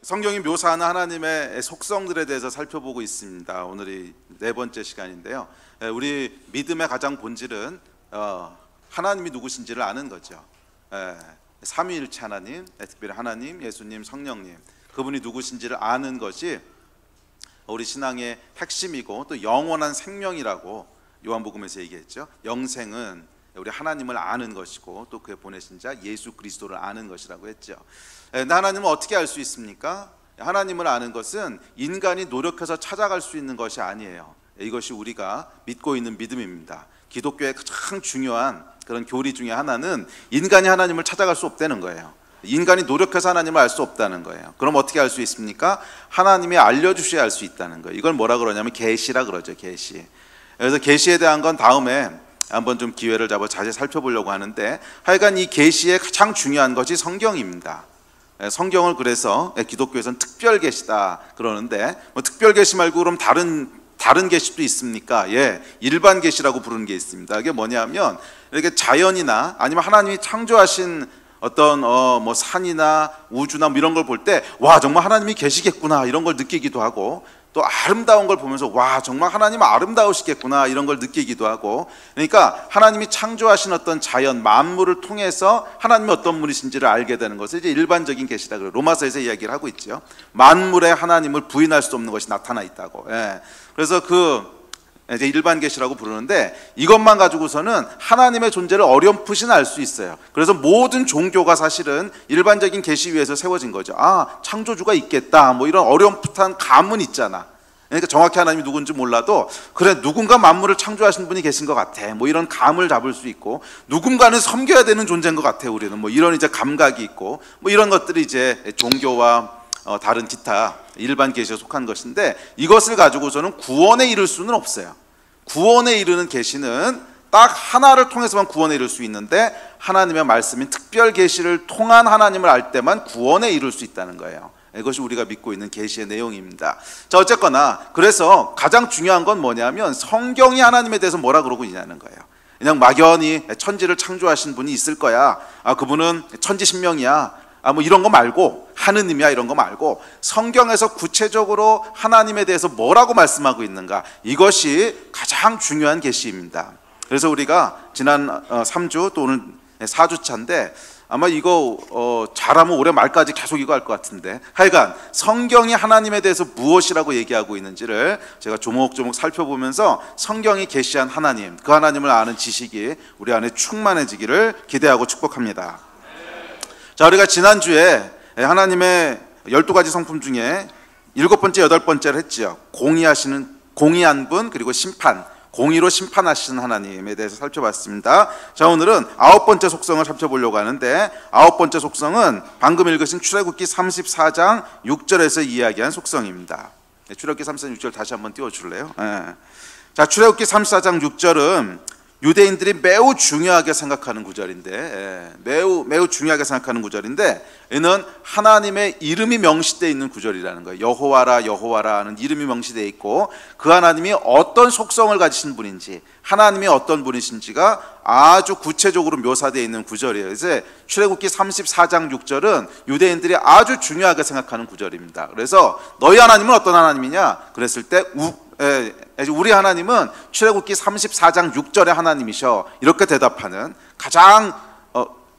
성경이 묘사하는 하나님의 속성들에 대해서 살펴보고 있습니다. 오늘이 네 번째 시간인데요. 우리 믿음의 가장 본질은 하나님이 누구신지를 아는 거죠. 삼위일체 하나님, 특별히 하나님, 예수님, 성령님, 그분이 누구신지를 아는 것이 우리 신앙의 핵심이고 또 영원한 생명이라고 요한복음에서 얘기했죠. 영생은 우리 하나님을 아는 것이고 또 그의 보내신 자 예수 그리스도를 아는 것이라고 했죠. 하나님을 어떻게 알 수 있습니까? 하나님을 아는 것은 인간이 노력해서 찾아갈 수 있는 것이 아니에요. 이것이 우리가 믿고 있는 믿음입니다. 기독교의 가장 중요한 그런 교리 중에 하나는 인간이 하나님을 찾아갈 수 없다는 거예요. 인간이 노력해서 하나님을 알 수 없다는 거예요. 그럼 어떻게 알 수 있습니까? 하나님이 알려주셔야 알 수 있다는 거예요. 이걸 뭐라 그러냐면 계시라 그러죠. 계시. 그래서 계시에 대한 건 다음에 한번 좀 기회를 잡아 자세히 살펴보려고 하는데, 하여간 이 계시의 가장 중요한 것이 성경입니다. 성경을 그래서 기독교에서는 특별 계시다 그러는데, 뭐 특별 계시 말고 그럼 다른 계시도 있습니까? 일반 계시라고 부르는 게 있습니다. 이게 뭐냐면 이렇게 자연이나 아니면 하나님이 창조하신 어떤 뭐 산이나 우주나 뭐 이런 걸 볼 때 와 정말 하나님이 계시겠구나 이런 걸 느끼기도 하고, 또 아름다운 걸 보면서 와 정말 하나님 아름다우시겠구나 이런 걸 느끼기도 하고, 그러니까 하나님이 창조하신 어떤 자연 만물을 통해서 하나님이 어떤 분이신지를 알게 되는 것을 이제 일반적인 계시다 그래요. 로마서에서 이야기를 하고 있죠. 만물에 하나님을 부인할 수 없는 것이 나타나 있다고. 그래서 이제 일반 계시라고 부르는데, 이것만 가지고서는 하나님의 존재를 어렴풋이는 알 수 있어요. 그래서 모든 종교가 사실은 일반적인 계시 위에서 세워진 거죠. 창조주가 있겠다 뭐 이런 어렴풋한 감은 있잖아. 그러니까 정확히 하나님이 누군지 몰라도 그래 누군가 만물을 창조하신 분이 계신 것 같아 뭐 이런 감을 잡을 수 있고, 누군가는 섬겨야 되는 존재인 것 같아 우리는 뭐 이런 이제 감각이 있고, 뭐 이런 것들이 이제 종교와 다른 기타 일반 계시에 속한 것인데, 이것을 가지고서는 구원에 이를 수는 없어요. 구원에 이르는 계시는 딱 하나를 통해서만 구원에 이를 수 있는데, 하나님의 말씀인 특별 계시를 통한 하나님을 알 때만 구원에 이를 수 있다는 거예요. 이것이 우리가 믿고 있는 계시의 내용입니다. 자, 어쨌거나 그래서 가장 중요한 건 뭐냐면 성경이 하나님에 대해서 뭐라 그러고 있냐는 거예요. 그냥 막연히 천지를 창조하신 분이 있을 거야, 그분은 천지신명이야, 뭐 이런 거 말고, 하느님이야 이런 거 말고, 성경에서 구체적으로 하나님에 대해서 뭐라고 말씀하고 있는가, 이것이 가장 중요한 계시입니다. 그래서 우리가 지난 3주 또 오늘 4주차인데 아마 이거 잘하면 올해 말까지 계속 이거 할 것 같은데, 하여간 성경이 하나님에 대해서 무엇이라고 얘기하고 있는지를 제가 조목조목 살펴보면서 성경이 계시한 하나님, 그 하나님을 아는 지식이 우리 안에 충만해지기를 기대하고 축복합니다. 자, 우리가 지난주에 하나님의 12가지 성품 중에 7번째, 8번째를 했죠. 공의한 분, 그리고 심판, 공의로 심판하시는 하나님에 대해서 살펴봤습니다. 자, 오늘은 9번째 속성을 살펴보려고 하는데, 9번째 속성은 방금 읽으신 출애굽기 34장 6절에서 이야기한 속성입니다. 출애굽기 34장 6절 다시 한번 띄워줄래요? 자, 출애굽기 34장 6절은 유대인들이 매우 중요하게 생각하는 구절인데, 매우 중요하게 생각하는 구절인데, 이는 하나님의 이름이 명시되어 있는 구절이라는 거예요. 여호와라 여호와라 하는 이름이 명시되어 있고, 그 하나님이 어떤 속성을 가지신 분인지, 하나님이 어떤 분이신지가 아주 구체적으로 묘사되어 있는 구절이에요. 그래서 출애굽기 34장 6절은 유대인들이 아주 중요하게 생각하는 구절입니다. 그래서 너희 하나님은 어떤 하나님이냐 그랬을 때 우리 하나님은 출애굽기 34장 6절의 하나님이셔, 이렇게 대답하는 가장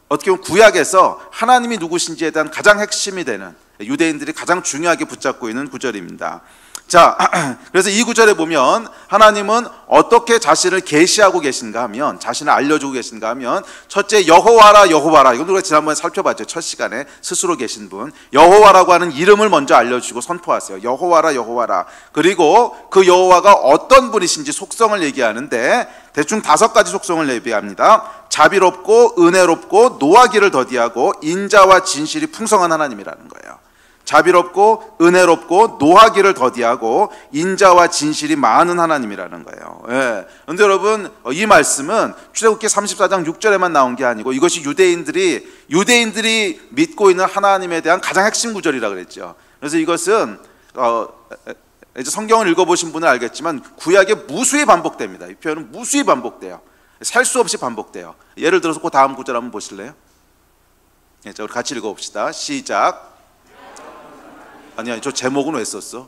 어떻게 보면 구약에서 하나님이 누구신지에 대한 가장 핵심이 되는, 유대인들이 가장 중요하게 붙잡고 있는 구절입니다. 자, 그래서 이 구절에 보면 하나님은 어떻게 자신을 계시하고 계신가 하면, 자신을 알려주고 계신가 하면, 첫째 여호와라 여호와라, 이거 우리가 지난번에 살펴봤죠. 첫 시간에 스스로 계신 분 여호와라고 하는 이름을 먼저 알려주고 선포하세요. 여호와라 여호와라. 그리고 그 여호와가 어떤 분이신지 속성을 얘기하는데 대충 5가지 속성을 얘기합니다. 자비롭고 은혜롭고 노하기를 더디하고 인자와 진실이 풍성한 하나님이라는 거예요. 자비롭고 은혜롭고 노하기를 더디하고 인자와 진실이 많은 하나님이라는 거예요. 그런데 여러분, 이 말씀은 출애굽기 34장 6절에만 나온 게 아니고, 이것이 유대인들이 믿고 있는 하나님에 대한 가장 핵심 구절이라고 그랬죠. 그래서 이것은 이제 성경을 읽어보신 분은 알겠지만 구약에 무수히 반복됩니다. 이 표현은 무수히 반복돼요. 셀 수 없이 반복돼요. 예를 들어서 그 다음 구절 한번 보실래요? 자, 우리 같이 읽어봅시다. 시작. 아니야, 저 제목은 왜 썼어?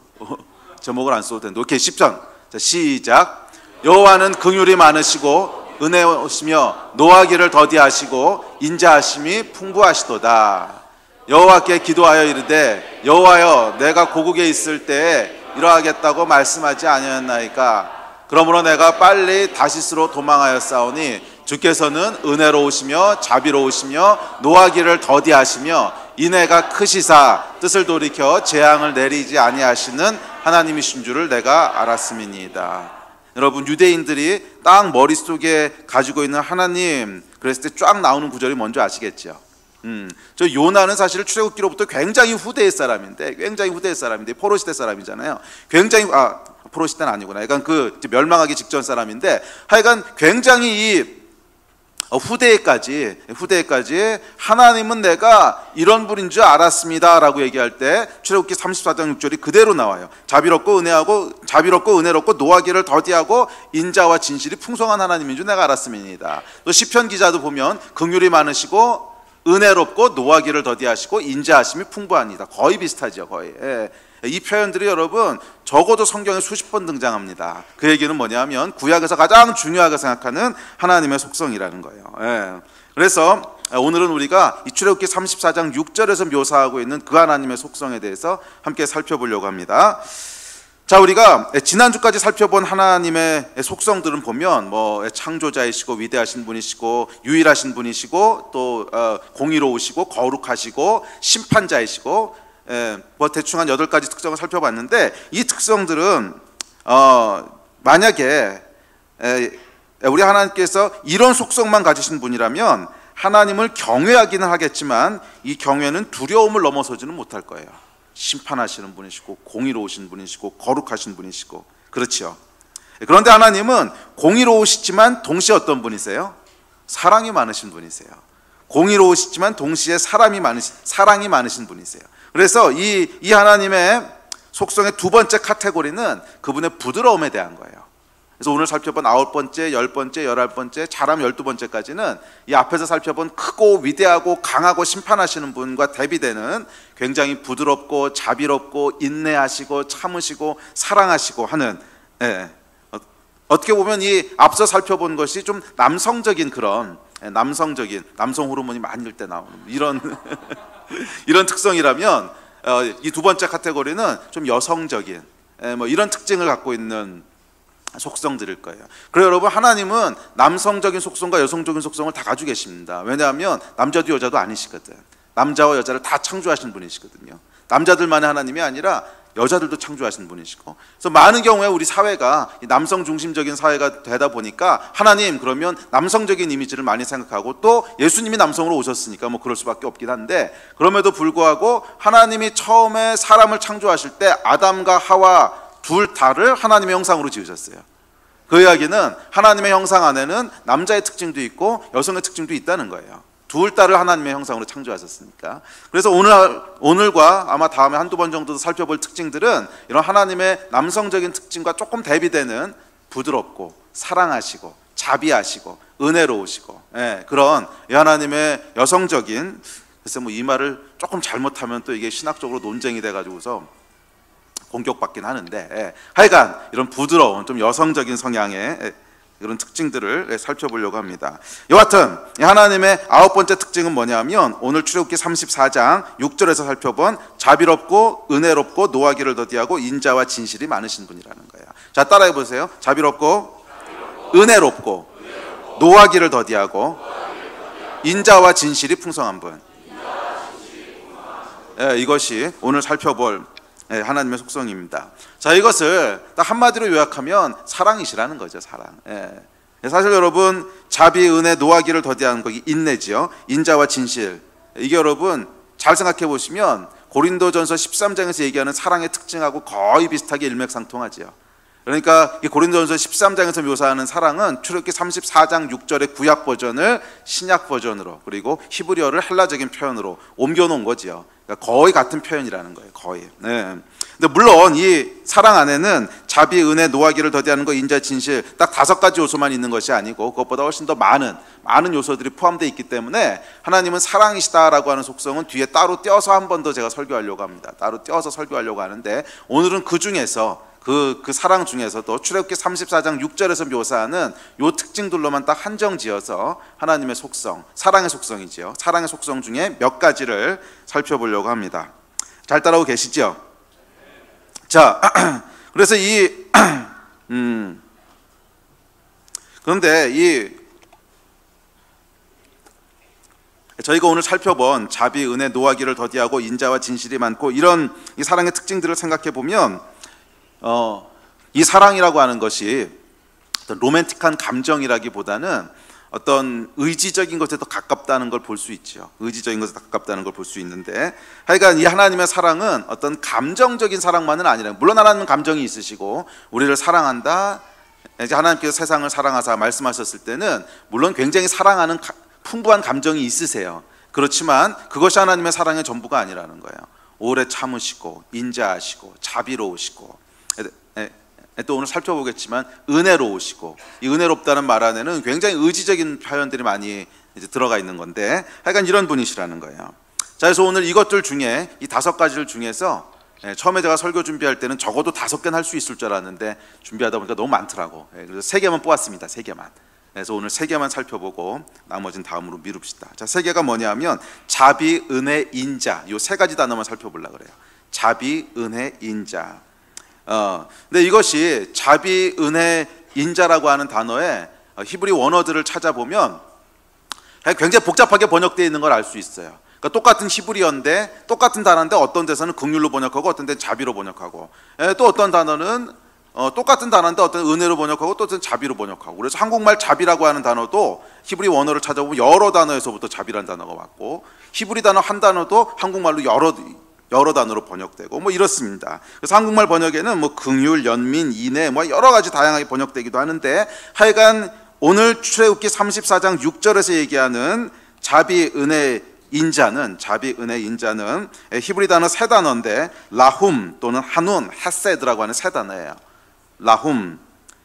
제목을 안 써도 되는데. 오케이, 10편. 자, 시작. 여호와는 긍휼이 많으시고 은혜오시며 노하기를 더디하시고 인자하심이 풍부하시도다. 여호와께 기도하여 이르되 여호와여, 내가 고국에 있을 때에 이러하겠다고 말씀하지 아니하였나이까. 그러므로 내가 빨리 다시스로 도망하였사오니 주께서는 은혜로우시며 자비로우시며 노하기를 더디하시며 인애가 크시사 뜻을 돌이켜 재앙을 내리지 아니하시는 하나님이신 줄을 내가 알았음이니이다. 여러분, 유대인들이 딱 머릿속에 가지고 있는 하나님, 그랬을 때 쫙 나오는 구절이 뭔지 아시겠죠? 저 요나는 사실 출애굽기로부터 굉장히 후대의 사람인데, 포로 시대 사람이잖아요. 포로 시대는 아니구나. 약간 그 멸망하기 직전 사람인데, 하여간 굉장히 이 후대에까지 하나님은 내가 이런 분인 줄 알았습니다 라고 얘기할 때 출애굽기 34장 6절이 그대로 나와요. 자비롭고 은혜롭고 노하기를 더디하고 인자와 진실이 풍성한 하나님인 줄 내가 알았음이니이다. 또 시편 기자도 보면 긍휼이 많으시고 은혜롭고 노하기를 더디하시고 인자하심이 풍부하니이다. 거의 비슷하죠. 거의. 이 표현들이 여러분 적어도 성경에 수십 번 등장합니다. 그 얘기는 뭐냐면 구약에서 가장 중요하게 생각하는 하나님의 속성이라는 거예요. 그래서 오늘은 우리가 이 출애굽기 34장 6절에서 묘사하고 있는 그 하나님의 속성에 대해서 함께 살펴보려고 합니다. 자, 우리가 지난주까지 살펴본 하나님의 속성들은 보면 뭐 창조자이시고 위대하신 분이시고 유일하신 분이시고 또 공의로우시고 거룩하시고 심판자이시고 뭐 대충 한 8가지 특성을 살펴봤는데, 이 특성들은 만약에 우리 하나님께서 이런 속성만 가지신 분이라면 하나님을 경외하기는 하겠지만 이 경외는 두려움을 넘어서지는 못할 거예요. 심판하시는 분이시고 공의로우신 분이시고 거룩하신 분이시고, 그렇죠. 그런데 하나님은 공의로우시지만 동시에 어떤 분이세요? 사랑이 많으신 분이세요. 공의로우시지만 동시에 사랑이 많으신 분이세요. 그래서 이 하나님의 속성의 두 번째 카테고리는 그분의 부드러움에 대한 거예요. 그래서 오늘 살펴본 9번째, 10번째, 11번째, 잘하면 12번째까지는 이 앞에서 살펴본 크고 위대하고 강하고 심판하시는 분과 대비되는 굉장히 부드럽고 자비롭고 인내하시고 참으시고 사랑하시고 하는, 어떻게 보면 이 앞서 살펴본 것이 좀 남성적인 그런 남성 호르몬이 많이 늘 때 나오는 이런 특성이라면 이 두 번째 카테고리는 좀 여성적인 뭐 이런 특징을 갖고 있는 속성들일 거예요. 그래서 여러분, 하나님은 남성적인 속성과 여성적인 속성을 다 가지고 계십니다. 왜냐하면 남자도 여자도 아니시거든. 남자와 여자를 다 창조하신 분이시거든요. 남자들만의 하나님이 아니라 여자들도 창조하신 분이시고, 그래서 많은 경우에 우리 사회가 남성 중심적인 사회가 되다 보니까 하나님 그러면 남성적인 이미지를 많이 생각하고, 또 예수님이 남성으로 오셨으니까 뭐 그럴 수밖에 없긴 한데, 그럼에도 불구하고 하나님이 처음에 사람을 창조하실 때 아담과 하와 둘 다를 하나님의 형상으로 지으셨어요. 그 이야기는 하나님의 형상 안에는 남자의 특징도 있고 여성의 특징도 있다는 거예요. 둘 다를 하나님의 형상으로 창조하셨으니까. 그래서 오늘과 아마 다음에 한두 번 정도 살펴볼 특징들은 이런 하나님의 남성적인 특징과 조금 대비되는 부드럽고 사랑하시고 자비하시고 은혜로우시고, 그런 하나님의 여성적인, 글쎄 뭐 이 말을 조금 잘못하면 또 이게 신학적으로 논쟁이 돼가지고서 공격받긴 하는데, 하여간 이런 부드러운 좀 여성적인 성향의 이런 특징들을 살펴보려고 합니다. 여하튼 하나님의 9번째 특징은 뭐냐면 오늘 출애굽기 34장 6절에서 살펴본 자비롭고 은혜롭고 노하기를 더디하고 인자와 진실이 많으신 분이라는 거예요. 자, 따라해 보세요. 자비롭고 은혜롭고 노하기를 더디하고 인자와 진실이 풍성한 분. 이것이 오늘 살펴볼 하나님의 속성입니다. 자, 이것을 딱 한마디로 요약하면 사랑이시라는 거죠. 사랑. 사실 여러분, 자비, 은혜, 노하기를 더디하는 거, 인내지요. 인자와 진실. 이게 여러분 잘 생각해 보시면 고린도전서 13장에서 얘기하는 사랑의 특징하고 거의 비슷하게 일맥상통하지요. 그러니까 이 고린도전서 13장에서 묘사하는 사랑은 출애굽기 34장 6절의 구약 버전을 신약 버전으로, 그리고 히브리어를 헬라적인 표현으로 옮겨놓은 거지요. 그러니까 거의 같은 표현이라는 거예요. 거의. 네. 근데 물론 이 사랑 안에는 자비, 은혜, 노하기를 더디하는 것, 인자, 진실, 딱 5가지 요소만 있는 것이 아니고 그것보다 훨씬 더 많은 요소들이 포함되어 있기 때문에 하나님은 사랑이시다라고 하는 속성은 뒤에 따로 떼어서 한 번 더 제가 설교하려고 합니다. 따로 떼어서 설교하려고 하는데, 오늘은 그 중에서 그 사랑 중에서도 출애굽기 34장 6절에서 묘사하는 요 특징들로만 딱 한정지어서 하나님의 속성, 사랑의 속성이지요. 사랑의 속성 중에 몇 가지를 살펴보려고 합니다. 잘 따라오고 계시죠? 자, 그래서 그런데 저희가 오늘 살펴본 자비, 은혜, 노하기를 더디하고 인자와 진실이 많고 이런 이 사랑의 특징들을 생각해 보면, 이 사랑이라고 하는 것이 어떤 로맨틱한 감정이라기보다는 어떤 의지적인 것에 더 가깝다는 걸 볼 수 있죠. 의지적인 것에 더 가깝다는 걸 볼 수 있는데, 하여간 이 하나님의 사랑은 어떤 감정적인 사랑만은 아니라, 물론 하나님은 감정이 있으시고 우리를 사랑한다, 이제 하나님께서 세상을 사랑하사 말씀하셨을 때는 물론 굉장히 사랑하는 풍부한 감정이 있으세요. 그렇지만 그것이 하나님의 사랑의 전부가 아니라는 거예요. 오래 참으시고 인자하시고 자비로우시고, 또 오늘 살펴보겠지만 은혜로우시고, 이 은혜롭다는 말 안에는 굉장히 의지적인 표현들이 많이 이제 들어가 있는 건데, 하여간 이런 분이시라는 거예요. 자, 그래서 오늘 이것들 중에 이 5가지를 중에서 처음에 제가 설교 준비할 때는 적어도 5개는 할 수 있을 줄 알았는데 준비하다 보니까 너무 많더라고. 그래서 3개만 뽑았습니다. 3개만. 그래서 오늘 3개만 살펴보고 나머지는 다음으로 미룹시다. 자, 3개가 뭐냐면 자비, 은혜, 인자, 요 3가지 단어만 살펴보려고 그래요. 자비, 은혜, 인자. 근데 이것이 자비, 은혜, 인자라고 하는 단어에 히브리 원어들을 찾아보면 굉장히 복잡하게 번역되어 있는 걸 알 수 있어요. 그러니까 똑같은 히브리어인데, 똑같은 단어인데 어떤 데서는 긍휼로 번역하고 어떤 데는 자비로 번역하고, 또 어떤 단어는 똑같은 단어인데 어떤 은혜로 번역하고 또 어떤 자비로 번역하고. 그래서 한국말 자비라고 하는 단어도 히브리 원어를 찾아보면 여러 단어에서부터 자비라는 단어가 왔고, 히브리 단어 한 단어도 한국말로 여러 단어로 번역되고 뭐 이렇습니다. 그래서 한국말 번역에는 뭐 긍휼, 연민, 인애 뭐 여러 가지 다양하게 번역되기도 하는데, 하여간 오늘 출애굽기 34장 6절에서 얘기하는 자비, 은혜, 인자는 히브리 단어 3단어인데 라훔 또는 한운, 헤세드라고 하는 3단어예요. 라훔,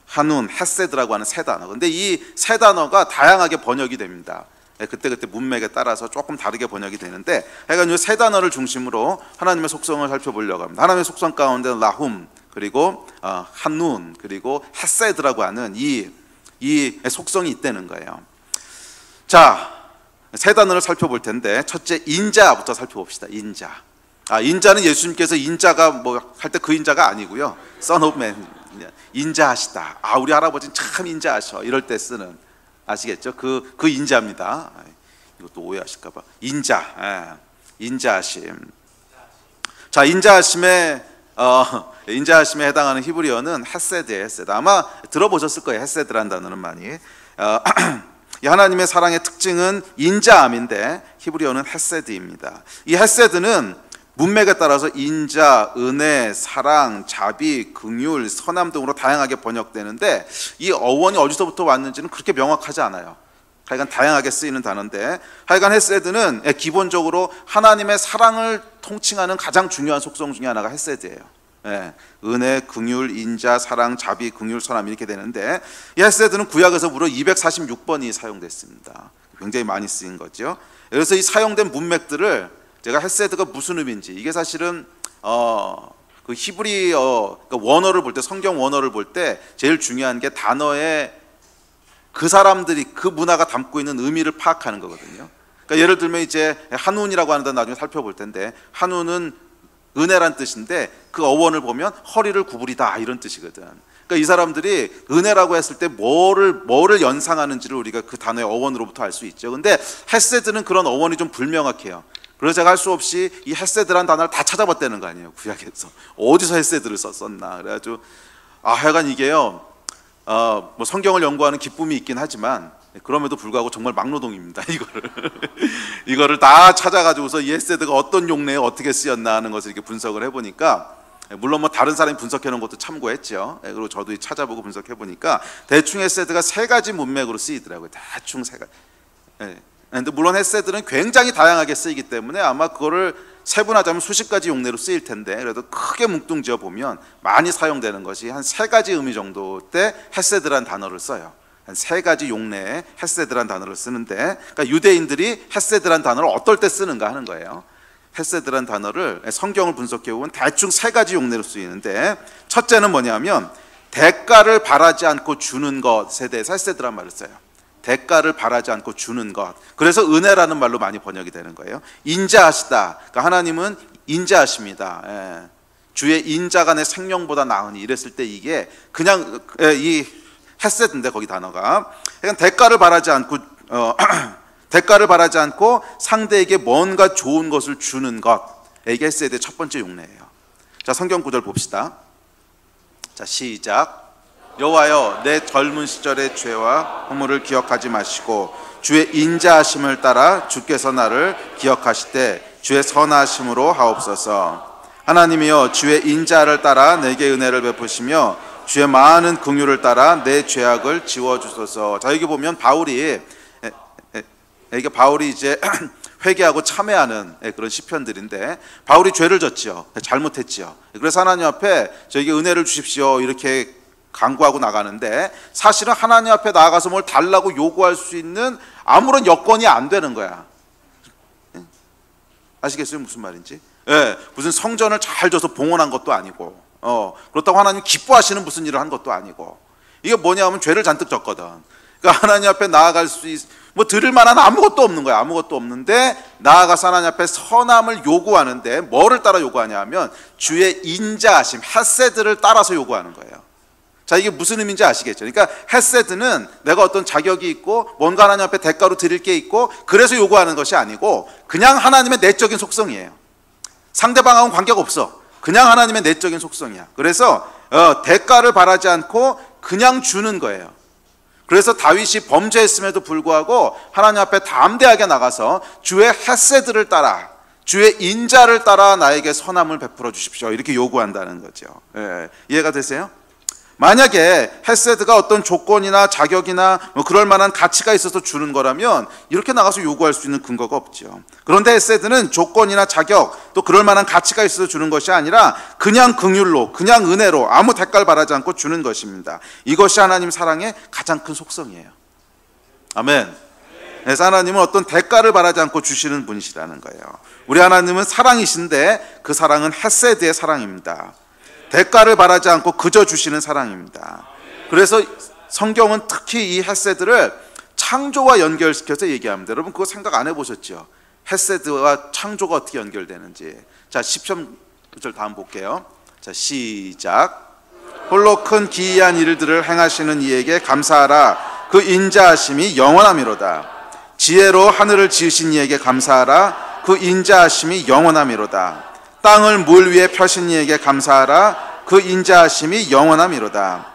한운, 헤세드라고 하는 3단어. 근데 이 3단어가 다양하게 번역이 됩니다. 그때 문맥에 따라서 조금 다르게 번역이 되는데, 하여간 이 3단어를 중심으로 하나님의 속성을 살펴보려고 합니다. 하나님의 속성 가운데 라훔, 그리고 한눈, 그리고 헤세드라고 하는 이 속성이 있다는 거예요. 자, 3단어를 살펴볼 텐데, 첫째 인자부터 살펴봅시다. 인자는 예수님께서 인자가 뭐 할 때 그 인자가 아니고요. Son of Man, 인자하시다. 우리 할아버지는 참 인자하셔. 이럴 때 쓰는, 아시겠죠? 그 인자입니다. 이것도 오해하실까봐. 인자하심. 자, 인자하심에 해당하는 히브리어는 헤세드예요. 헤세드. 아마 들어보셨을 거예요. 헤세드라는 단어는 많이. 이 하나님의 사랑의 특징은 인자함인데 히브리어는 헤세드입니다. 이 헤세드는 문맥에 따라서 인자, 은혜, 사랑, 자비, 긍휼, 선함 등으로 다양하게 번역되는데, 이 어원이 어디서부터 왔는지는 그렇게 명확하지 않아요. 하여간 다양하게 쓰이는 단어인데, 하여간 헤세드는 기본적으로 하나님의 사랑을 통칭하는 가장 중요한 속성 중에 하나가 헤세드예요. 은혜, 긍휼, 인자, 사랑, 자비, 긍휼, 선함 이렇게 되는데, 이 헤세드는 구약에서 무려 246번이 사용됐습니다. 굉장히 많이 쓰인 거죠. 그래서 이 사용된 문맥들을 제가 헤세드가 무슨 의미인지, 이게 사실은 그 히브리어, 그러니까 원어를 볼 때, 성경 원어를 볼 때 제일 중요한 게 단어에 그 사람들이 그 문화가 담고 있는 의미를 파악하는 거거든요. 그러니까 예를 들면 이제 한운이라고 하는 단어 나중에 살펴볼 텐데, 한운은 은혜란 뜻인데 그 어원을 보면 허리를 구부리다 이런 뜻이거든. 그러니까 이 사람들이 은혜라고 했을 때 뭐를 연상하는지를 우리가 그 단어의 어원으로부터 알 수 있죠. 근데 헤세드는 그런 어원이 좀 불명확해요. 그래서 제가 할 수 없이 이 헤세드라는 단어를 다 찾아봤다는 거 아니에요. 구약에서 어디서 헤세드를 썼었나. 그래가지고 하여간 이게요, 뭐 성경을 연구하는 기쁨이 있긴 하지만 그럼에도 불구하고 정말 막노동입니다. 이거를 다 찾아가지고서 이 헤세드가 어떤 용례에 어떻게 쓰였나 하는 것을 이렇게 분석을 해보니까, 물론 뭐 다른 사람이 분석해 놓은 것도 참고했죠. 그리고 저도 찾아보고 분석해 보니까 대충 헤세드가 세 가지 문맥으로 쓰이더라고요. 대충 세 가지. 근데 물론 헤세드는 굉장히 다양하게 쓰이기 때문에 아마 그거를 세분하자면 수십 가지 용례로 쓰일 텐데, 그래도 크게 뭉뚱지어 보면 많이 사용되는 것이 한 세 가지 의미 정도 때 헤세드란 단어를 써요. 한 세 가지 용례에 헤세드란 단어를 쓰는데, 그러니까 유대인들이 헤세드란 단어를 어떨 때 쓰는가 하는 거예요. 헤세드란 단어를 성경을 분석해 보면 대충 세 가지 용례로 쓰이는데, 첫째는 뭐냐면 대가를 바라지 않고 주는 것에 대해서 헤세드란 말을 써요. 대가를 바라지 않고 주는 것. 그래서 은혜라는 말로 많이 번역이 되는 거예요. 인자하시다. 그러니까 하나님은 인자하십니다. 주의 인자가 내 생명보다 나으니 이랬을 때 이게 그냥 이 헤세드인데, 거기 단어가 그냥 대가를 바라지 않고 대가를 바라지 않고 상대에게 뭔가 좋은 것을 주는 것. 이게 헤세드의 첫 번째 용례예요. 자, 성경 구절 봅시다. 자, 시작. 여호와여, 내 젊은 시절의 죄와 허물을 기억하지 마시고 주의 인자하심을 따라 주께서 나를 기억하시되 주의 선하심으로 하옵소서. 하나님이여, 주의 인자를 따라 내게 은혜를 베푸시며 주의 많은 긍휼을 따라 내 죄악을 지워주소서. 자, 여기 보면 바울이 이제 회개하고 참회하는 그런 시편들인데, 바울이 죄를 졌지요. 잘못했지요. 그래서 하나님 앞에 저에게 은혜를 주십시오 이렇게 간구하고 나가는데, 사실은 하나님 앞에 나아가서 뭘 달라고 요구할 수 있는 아무런 여건이 안 되는 거야. 아시겠어요? 무슨 말인지? 무슨 성전을 잘 져서 봉헌한 것도 아니고, 그렇다고 하나님 기뻐하시는 무슨 일을 한 것도 아니고, 이게 뭐냐면 죄를 잔뜩 졌거든. 그러니까 하나님 앞에 나아갈 수 뭐 들을 만한 아무것도 없는 거야. 아무것도 없는데 나아가서 하나님 앞에 선함을 요구하는데, 뭐를 따라 요구하냐 하면 주의 인자하심, 헤세드를 따라서 요구하는 거예요. 자, 이게 무슨 의미인지 아시겠죠? 그러니까 헤세드는 내가 어떤 자격이 있고 뭔가 하나님 앞에 대가로 드릴 게 있고 그래서 요구하는 것이 아니고, 그냥 하나님의 내적인 속성이에요. 상대방하고는 관계가 없어. 그냥 하나님의 내적인 속성이야. 그래서 대가를 바라지 않고 그냥 주는 거예요. 그래서 다윗이 범죄했음에도 불구하고 하나님 앞에 담대하게 나가서 주의 헤세드를 따라, 주의 인자를 따라 나에게 선함을 베풀어 주십시오 이렇게 요구한다는 거죠. 이해가 되세요? 만약에 헤세드가 어떤 조건이나 자격이나 뭐 그럴 만한 가치가 있어서 주는 거라면 이렇게 나가서 요구할 수 있는 근거가 없죠. 그런데 헤세드는 조건이나 자격 또 그럴 만한 가치가 있어서 주는 것이 아니라 그냥 긍휼로, 그냥 은혜로 아무 대가를 바라지 않고 주는 것입니다. 이것이 하나님 사랑의 가장 큰 속성이에요. 아멘. 그래서 하나님은 어떤 대가를 바라지 않고 주시는 분이시라는 거예요. 우리 하나님은 사랑이신데 그 사랑은 헤세드의 사랑입니다. 대가를 바라지 않고 그저 주시는 사랑입니다. 그래서 성경은 특히 이 헤세드를 창조와 연결시켜서 얘기합니다. 여러분 그거 생각 안 해보셨죠? 헤세드와 창조가 어떻게 연결되는지. 자, 10편 구절 다음 볼게요. 자, 시작. 홀로 큰 기이한 일들을 행하시는 이에게 감사하라. 그 인자하심이 영원하미로다. 지혜로 하늘을 지으신 이에게 감사하라. 그 인자하심이 영원하미로다. 땅을 물 위에 펴신 이에게 감사하라. 그 인자하심이 영원하미로다.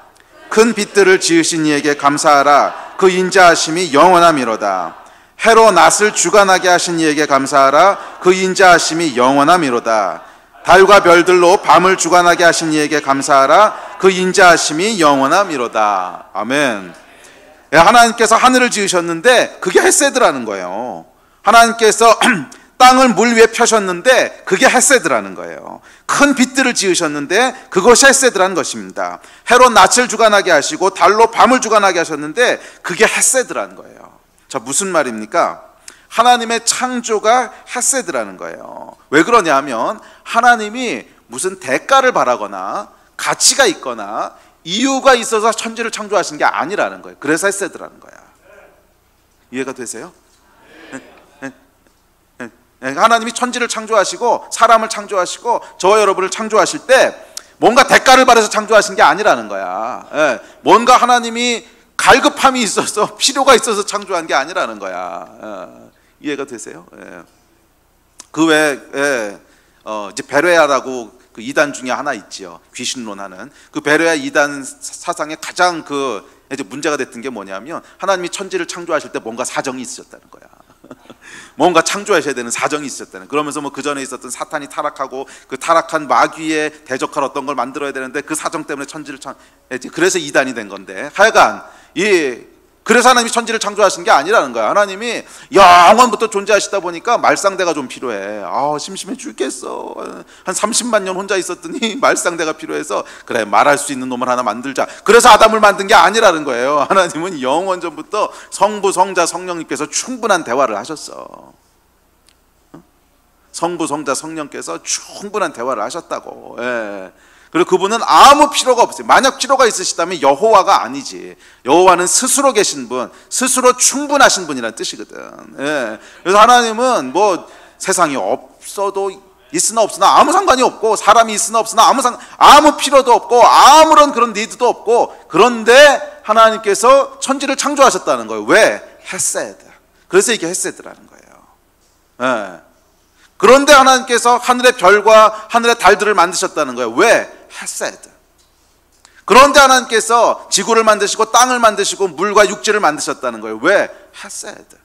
큰 빛들을 지으신 이에게 감사하라. 그 인자하심이 영원하미로다. 해로 낫을 주관하게 하신 이에게 감사하라. 그 인자하심이 영원하미로다. 달과 별들로 밤을 주관하게 하신 이에게 감사하라. 그 인자하심이 영원하미로다. 아멘. 하나님께서 하늘을 지으셨는데 그게 헤세드라는 거예요. 하나님께서 땅을 물 위에 펴셨는데 그게 헤세드라는 거예요. 큰 빛들을 지으셨는데 그것이 헤세드라는 것입니다. 해로 낯을 주관하게 하시고 달로 밤을 주관하게 하셨는데 그게 헤세드라는 거예요. 자, 무슨 말입니까? 하나님의 창조가 헤세드라는 거예요. 왜 그러냐 하면 하나님이 무슨 대가를 바라거나 가치가 있거나 이유가 있어서 천지를 창조하신 게 아니라는 거예요. 그래서 헤세드라는 거야. 이해가 되세요? 하나님이 천지를 창조하시고 사람을 창조하시고 저와 여러분을 창조하실 때 뭔가 대가를 바라서 창조하신 게 아니라는 거야. 뭔가 하나님이 갈급함이 있어서 필요가 있어서 창조한 게 아니라는 거야. 이해가 되세요? 그 외에 이제 베레아라고 그 이단 중에 하나 있지요. 귀신론하는 그 베레아 이단 사상의 가장 그 이제 문제가 됐던 게 뭐냐면 하나님이 천지를 창조하실 때 뭔가 사정이 있으셨다는 거야. 뭔가 창조하셔야 되는 사정이 있었다는. 그러면서 뭐 그 전에 있었던 사탄이 타락하고 그 타락한 마귀에 대적할 어떤 걸 만들어야 되는데 그 사정 때문에 천지를 그래서 이단이 된 건데, 하여간 그래서 하나님이 천지를 창조하신 게 아니라는 거야. 하나님이 영원부터 존재하시다 보니까 말상대가 좀 필요해. 심심해 죽겠어. 한 30만 년 혼자 있었더니 말상대가 필요해서 그래, 말할 수 있는 놈을 하나 만들자. 그래서 아담을 만든 게 아니라는 거예요. 하나님은 영원전부터 성부, 성자, 성령님께서 충분한 대화를 하셨어. 성부, 성자, 성령께서 충분한 대화를 하셨다고. 그리고 그분은 아무 필요가 없어요. 만약 필요가 있으시다면 여호와가 아니지. 여호와는 스스로 계신 분, 스스로 충분하신 분이라는 뜻이거든. 그래서 하나님은 뭐 세상이 없어도 있으나 없으나 아무 상관이 없고, 사람이 있으나 없으나 아무 필요도 없고, 아무런 그런 니드도 없고, 그런데 하나님께서 천지를 창조하셨다는 거예요. 왜? 헤세드. 그래서 이게 헤세드라는 거예요. 그런데 하나님께서 하늘의 별과 하늘의 달들을 만드셨다는 거예요. 왜? 헤세드. 그런데 하나님께서 지구를 만드시고 땅을 만드시고 물과 육지를 만드셨다는 거예요. 왜? 헤세드.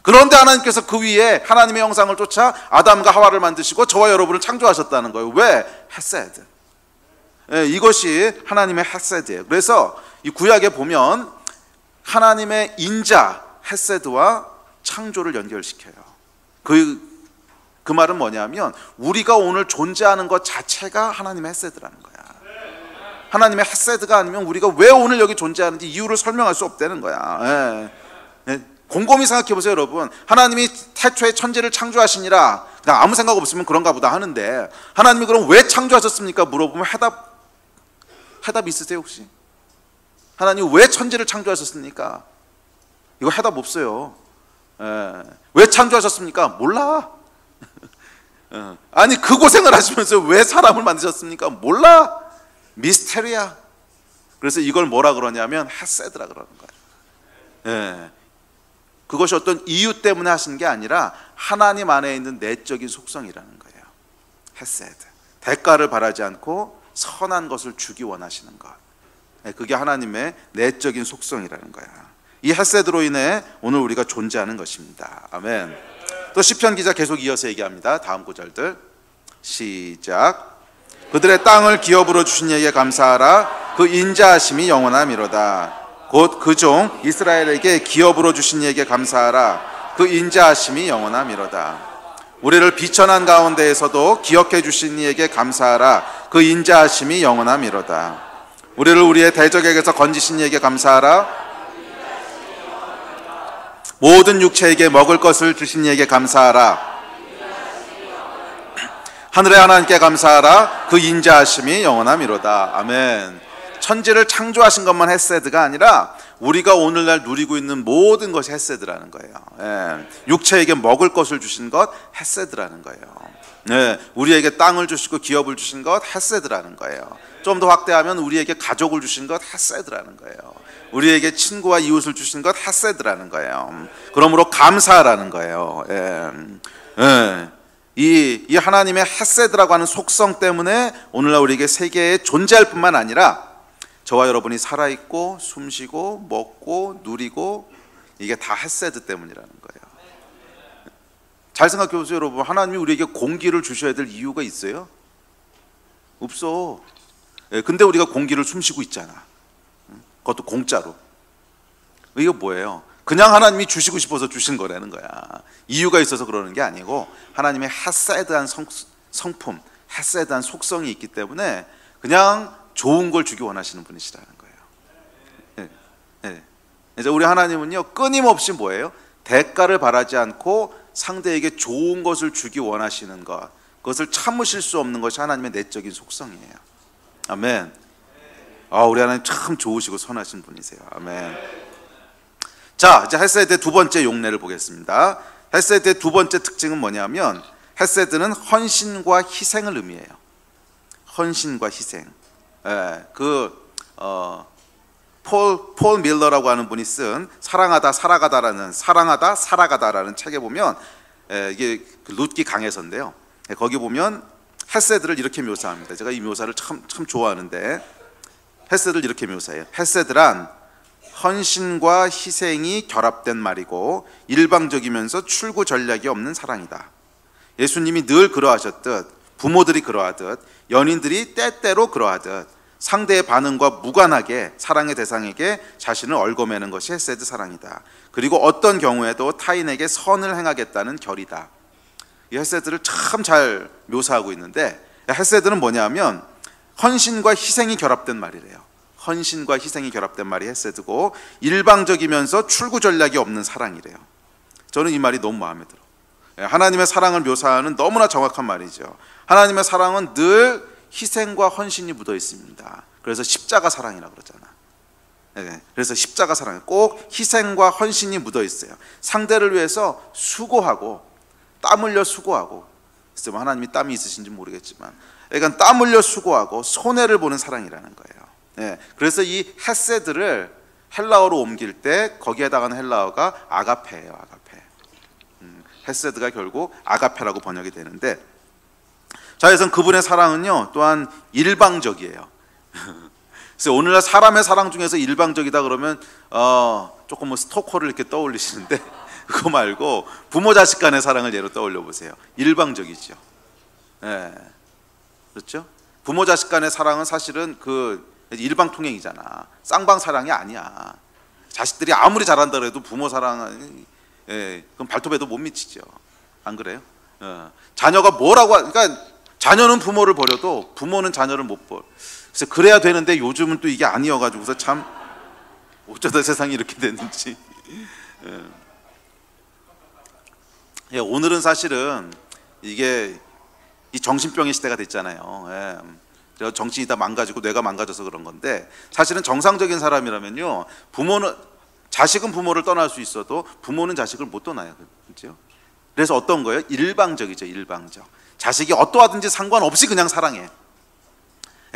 그런데 하나님께서 그 위에 하나님의 형상을 쫓아 아담과 하와를 만드시고 저와 여러분을 창조하셨다는 거예요. 왜? 헤세드. 이것이 하나님의 헤세드예요. 그래서 이 구약에 보면 하나님의 인자 헤세드와 창조를 연결시켜요. 그 말은 뭐냐면 우리가 오늘 존재하는 것 자체가 하나님의 헤세드라는 거야. 하나님의 헤세드가 아니면 우리가 왜 오늘 여기 존재하는지 이유를 설명할 수 없다는 거야. 곰곰이 생각해 보세요, 여러분. 하나님이 태초에 천지를 창조하시니라, 그냥 아무 생각 없으면 그런가 보다 하는데, 하나님이 그럼 왜 창조하셨습니까? 물어보면 해답 있으세요 혹시? 하나님 왜 천지를 창조하셨습니까? 이거 해답 없어요. 왜 창조하셨습니까? 몰라. 아니 그 고생을 하시면서 왜 사람을 만드셨습니까? 몰라. 미스테리야. 그래서 이걸 뭐라 그러냐면 헤세드라 그러는 거예요. 그것이 어떤 이유 때문에 하신 게 아니라 하나님 안에 있는 내적인 속성이라는 거예요. 헤세드. 대가를 바라지 않고 선한 것을 주기 원하시는 것. 그게 하나님의 내적인 속성이라는 거야. 이 헤세드로 인해 오늘 우리가 존재하는 것입니다. 아멘. 또 시편 기자 계속 이어서 얘기합니다. 다음 구절들 시작. 그들의 땅을 기업으로 주신 이에게 감사하라. 그 인자하심이 영원함이로다. 곧 그 종 이스라엘에게 기업으로 주신 이에게 감사하라. 그 인자하심이 영원함이로다. 우리를 비천한 가운데에서도 기억해 주신 이에게 감사하라. 그 인자하심이 영원함이로다. 우리를 우리의 대적에게서 건지신 이에게 감사하라. 모든 육체에게 먹을 것을 주신 이에게 감사하라. 하늘의 하나님께 감사하라. 그 인자하심이 영원함이로다. 아멘. 천지를 창조하신 것만 헤세드가 아니라 우리가 오늘날 누리고 있는 모든 것이 헤세드라는 거예요. 육체에게 먹을 것을 주신 것 헤세드라는 거예요. 우리에게 땅을 주시고 기업을 주신 것 헤세드라는 거예요. 좀 더 확대하면 우리에게 가족을 주신 것 헤세드라는 거예요. 우리에게 친구와 이웃을 주신 것 헤세드라는 거예요. 그러므로 감사하라는 거예요. 이 하나님의 헤세드라고 하는 속성 때문에 오늘날 우리에게 세계에 존재할 뿐만 아니라 저와 여러분이 살아있고 숨쉬고 먹고 누리고 이게 다 헤세드 때문이라는 거예요. 잘 생각해 보세요, 여러분. 하나님이 우리에게 공기를 주셔야 될 이유가 있어요? 없어. 근데 우리가 공기를 숨쉬고 있잖아. 그것도 공짜로. 이거 뭐예요? 그냥 하나님이 주시고 싶어서 주신 거라는 거야. 이유가 있어서 그러는 게 아니고 하나님의 헤세드한 성품, 헤세드한 속성이 있기 때문에 그냥 좋은 걸 주기 원하시는 분이시라는 거예요. 이제 우리 하나님은요 끊임없이 뭐예요? 대가를 바라지 않고 상대에게 좋은 것을 주기 원하시는 것, 그것을 참으실 수 없는 것이 하나님의 내적인 속성이에요. 아멘. 우리 하나님 참 좋으시고 선하신 분이세요. 아멘. 자, 이제 헤세드의 두 번째 용례를 보겠습니다. 헤세드의 두 번째 특징은 뭐냐면 헤세드는 헌신과 희생을 의미해요. 헌신과 희생. 폴 밀러라고 하는 분이 쓴 사랑하다 살아가다라는 책에 보면 이게 룻기 강해서인데요. 거기 보면 헤세드를 이렇게 묘사합니다. 제가 이 묘사를 참 좋아하는데 헤세드를 이렇게 묘사해요. 헤세드란 헌신과 희생이 결합된 말이고 일방적이면서 출구 전략이 없는 사랑이다. 예수님이 늘 그러하셨듯, 부모들이 그러하듯, 연인들이 때때로 그러하듯 상대의 반응과 무관하게 사랑의 대상에게 자신을 얽어매는 것이 헤세드 사랑이다. 그리고 어떤 경우에도 타인에게 선을 행하겠다는 결의다. 이 헤세드를 참 잘 묘사하고 있는데, 헤세드는 뭐냐면 헌신과 희생이 결합된 말이래요. 헌신과 희생이 결합된 말이 헤세드고 일방적이면서 출구 전략이 없는 사랑이래요. 저는 이 말이 너무 마음에 들어. 하나님의 사랑을 묘사하는 너무나 정확한 말이죠. 하나님의 사랑은 늘 희생과 헌신이 묻어 있습니다. 그래서 십자가 사랑이라고 그러잖아. 그래서 십자가 사랑, 꼭 희생과 헌신이 묻어 있어요. 상대를 위해서 수고하고, 땀 흘려 수고하고, 글쎄 뭐 하나님이 땀이 있으신지 모르겠지만, 그러니까 땀 흘려 수고하고 손해를 보는 사랑이라는 거예요. 그래서 이 헤세드를 헬라어로 옮길 때 거기에 해당하는 헬라어가 아가페예요. 아가페. 헤세드가 결국 아가페라고 번역이 되는데, 자, 그래서 그분의 사랑은요 또한 일방적이에요. 그래서 오늘날 사람의 사랑 중에서 일방적이다 그러면 조금 뭐 스토커를 이렇게 떠올리시는데, 그거 말고 부모 자식 간의 사랑을 예로 떠올려 보세요. 일방적이죠. 그렇죠? 부모 자식 간의 사랑은 사실은 그 일방통행이잖아. 쌍방 사랑이 아니야. 자식들이 아무리 잘한다 그래도 부모 사랑은 그럼 발톱에도 못 미치죠. 안 그래요? 자녀가 뭐라고 그러니까 자녀는 부모를 버려도 부모는 자녀를 못 버려. 그래서 그래야 되는데 요즘은 또 이게 아니어가지고서 참 어쩌다 세상이 이렇게 됐는지. 오늘은 사실은 이게 이 정신병의 시대가 됐잖아요. 정신이 다 망가지고 뇌가 망가져서 그런 건데, 사실은 정상적인 사람이라면요, 부모는 자식은 부모를 떠날 수 있어도 부모는 자식을 못 떠나요. 그렇죠? 그래서 어떤 거예요? 일방적이죠. 일방적. 자식이 어떠하든지 상관없이 그냥 사랑해.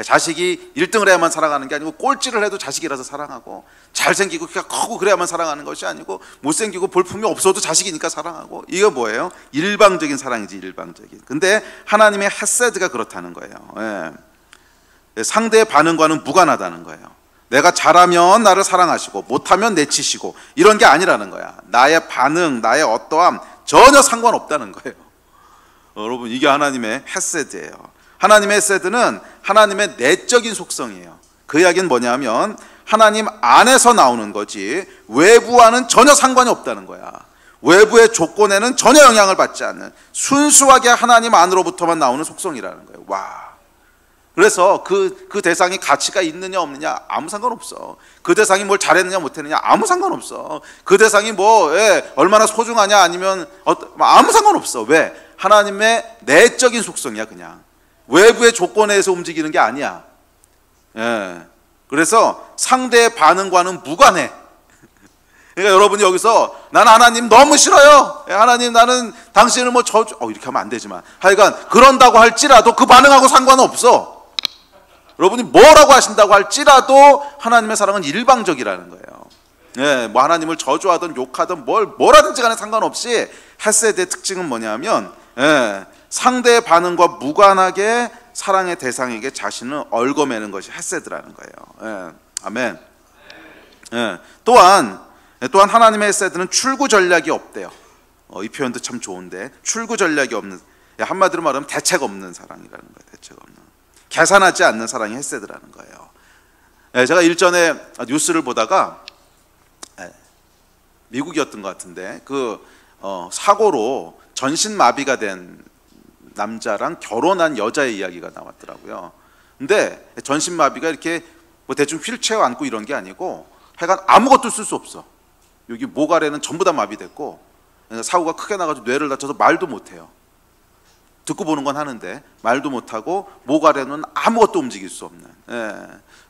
자식이 1등을 해야만 사랑하는 게 아니고 꼴찌를 해도 자식이라서 사랑하고, 잘생기고 키가 크고 그래야만 사랑하는 것이 아니고 못생기고 볼품이 없어도 자식이니까 사랑하고. 이거 뭐예요? 일방적인 사랑이지. 일방적인. 근데 하나님의 헤세드가 그렇다는 거예요. 상대의 반응과는 무관하다는 거예요. 내가 잘하면 나를 사랑하시고 못하면 내치시고 이런 게 아니라는 거야. 나의 반응, 나의 어떠함 전혀 상관없다는 거예요. 여러분, 이게 하나님의 헤세드예요. 하나님의 헤세드는 하나님의 내적인 속성이에요. 그 이야기는 뭐냐면 하나님 안에서 나오는 거지 외부와는 전혀 상관이 없다는 거야. 외부의 조건에는 전혀 영향을 받지 않는 순수하게 하나님 안으로부터만 나오는 속성이라는 거예요. 와. 그래서 그 대상이 가치가 있느냐 없느냐 아무 상관없어. 그 대상이 뭘 잘했느냐 못했느냐 아무 상관없어. 그 대상이 얼마나 소중하냐 아니면 아무 상관없어. 왜? 하나님의 내적인 속성이야. 그냥 외부의 조건에 의해서 움직이는 게 아니야. 그래서 상대의 반응과는 무관해. 그러니까 여러분이 여기서 나는 하나님 너무 싫어요. 하나님 나는 당신을 뭐 이렇게 하면 안 되지만 하여간 그런다고 할지라도 그 반응하고 상관없어. 여러분이 뭐라고 하신다고 할지라도 하나님의 사랑은 일방적이라는 거예요. 뭐 하나님을 저주하든 욕하든 뭐라든지 간에 상관없이 헤세드의 특징은 뭐냐면 상대의 반응과 무관하게 사랑의 대상에게 자신을 얽어매는 것이 헤세드라는 거예요. 아멘. 또한 하나님의 헤세드는 출구 전략이 없대요. 이 표현도 참 좋은데, 출구 전략이 없는, 한마디로 말하면 대책 없는 사랑이라는 거예요. 대책 없는, 계산하지 않는 사랑이 헤세드라는 거예요. 제가 일전에 뉴스를 보다가 미국이었던 것 같은데 사고로 전신마비가 된 남자랑 결혼한 여자의 이야기가 나왔더라고요. 근데 전신마비가 이렇게 뭐 대충 휠체어 안고 이런 게 아니고 하여간 아무것도 쓸 수 없어. 여기 목 아래는 전부 다 마비됐고 사고가 크게 나가지고 뇌를 다쳐서 말도 못해요. 듣고 보는 건 하는데 말도 못하고 목 아래는 아무것도 움직일 수 없는.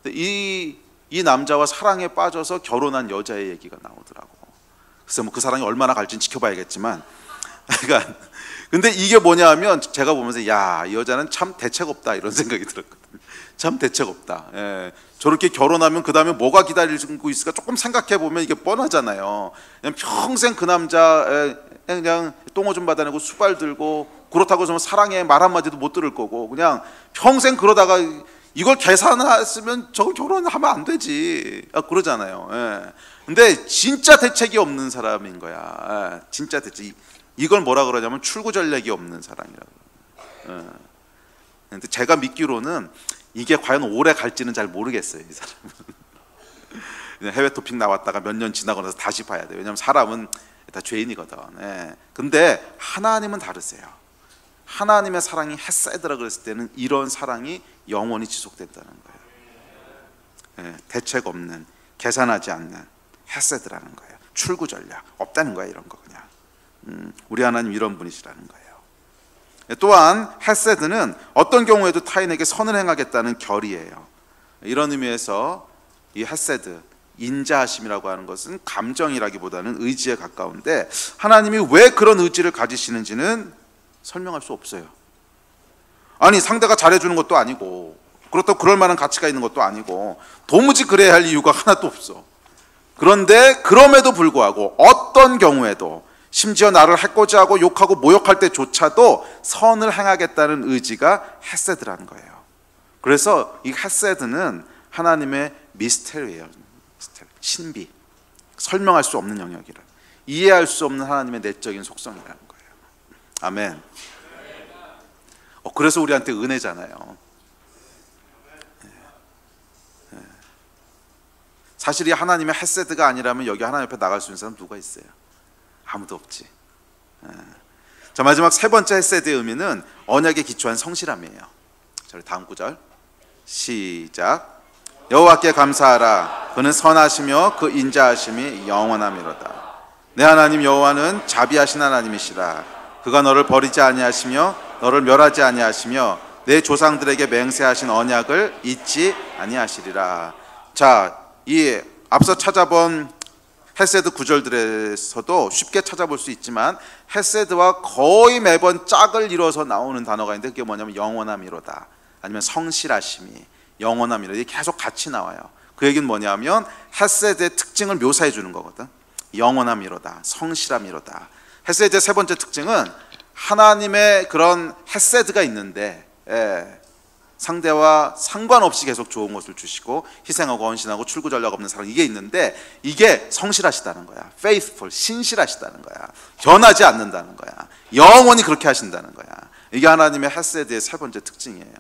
이 남자와 사랑에 빠져서 결혼한 여자의 얘기가 나오더라고. 글쎄 뭐 그 사랑이 얼마나 갈지는 지켜봐야겠지만, 그러니까 근데 이게 뭐냐 하면 제가 보면서 이 여자는 참 대책 없다 이런 생각이 들었거든요. 참 대책 없다. 저렇게 결혼하면 그 다음에 뭐가 기다리고 있을까 조금 생각해 보면 이게 뻔하잖아요. 그냥 평생 그 남자 그냥 똥오줌 받아내고 수발 들고 그렇다고 해서 사랑해 말 한마디도 못 들을 거고 그냥 평생 그러다가 이걸 계산했으면 저거 결혼하면 안 되지. 그러잖아요. 예. 근데 진짜 대책이 없는 사람인 거야. 예. 진짜 대책. 이걸 뭐라 그러냐면 출구 전략이 없는 사람이라고. 예. 근데 제가 믿기로는 이게 과연 오래 갈지는 잘 모르겠어요. 이 사람은. 해외 토픽 나왔다가 몇 년 지나고 나서 다시 봐야 돼요. 왜냐하면 사람은 다 죄인이거든. 예. 근데 하나님은 다르세요. 하나님의 사랑이 헤세드라 그랬을 때는 이런 사랑이 영원히 지속된다는 거예요. 예. 대책 없는, 계산하지 않는 헤세드라는 거예요. 출구 전략 없다는 거예요. 이런 거 그냥. 우리 하나님 이런 분이시라는 거예요. 또한 헤세드는 어떤 경우에도 타인에게 선을 행하겠다는 결의예요. 이런 의미에서 이 헤세드, 인자하심이라고 하는 것은 감정이라기보다는 의지에 가까운데, 하나님이 왜 그런 의지를 가지시는지는 설명할 수 없어요. 아니 상대가 잘해주는 것도 아니고, 그렇다고 그럴 만한 가치가 있는 것도 아니고, 도무지 그래야 할 이유가 하나도 없어. 그런데 그럼에도 불구하고 어떤 경우에도, 심지어 나를 해코지하고 욕하고 모욕할 때조차도 선을 행하겠다는 의지가 헤세드라는 거예요. 그래서 이 헤세드는 하나님의 미스테리예요. 신비, 설명할 수 없는 영역이라, 이해할 수 없는 하나님의 내적인 속성이라는 거예요. 아멘. 그래서 우리한테 은혜잖아요. 사실 이 하나님의 헤세드가 아니라면 여기 하나님 앞에 나갈 수 있는 사람 누가 있어요? 아무도 없지. 자, 마지막 세 번째 헤세드의 의미는 언약에 기초한 성실함이에요. 자, 우리 다음 구절 시작. 여호와께 감사하라. 그는 선하시며 그 인자하심이 영원함이로다. 내 하나님 여호와는 자비하신 하나님이시라. 그가 너를 버리지 아니하시며 너를 멸하지 아니하시며 내 조상들에게 맹세하신 언약을 잊지 아니하시리라. 자, 이 앞서 찾아본 헤세드 구절들에서도 쉽게 찾아볼 수 있지만 헤세드와 거의 매번 짝을 이뤄서 나오는 단어가 있는데, 그게 뭐냐면 영원함이로다, 아니면 성실하심이 영원함이라, 이게 계속 같이 나와요. 그 얘기는 뭐냐면 헤세드의 특징을 묘사해 주는 거거든. 영원함이로다, 성실함이로다. 헤세드의 세 번째 특징은 하나님의 그런 헤세드가 있는데, 상대와 상관없이 계속 좋은 것을 주시고 희생하고 헌신하고 출구 전략 없는 사랑, 이게 있는데 이게 성실하시다는 거야. faithful, 신실하시다는 거야. 변하지 않는다는 거야. 영원히 그렇게 하신다는 거야. 이게 하나님의 헤세드의 세 번째 특징이에요.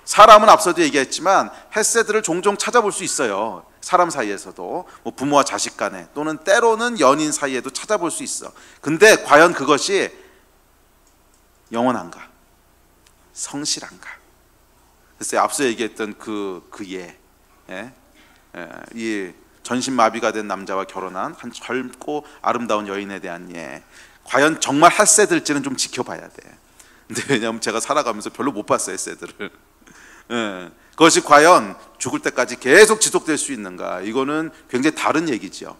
사람은 앞서도 얘기했지만 헤세드를 종종 찾아볼 수 있어요. 사람 사이에서도, 뭐 부모와 자식 간에, 또는 때로는 연인 사이에도 찾아볼 수 있어. 근데 과연 그것이 영원한가? 성실한가? 글쎄, 앞서 얘기했던 이 전신마비가 된 남자와 결혼한 한 젊고 아름다운 여인에 대한 과연 정말 헤세드일지는 좀 지켜봐야 돼. 근데 왜냐하면 제가 살아가면서 별로 못 봤어요, 헤세드를. 그것이 과연 죽을 때까지 계속 지속될 수 있는가? 이거는 굉장히 다른 얘기죠.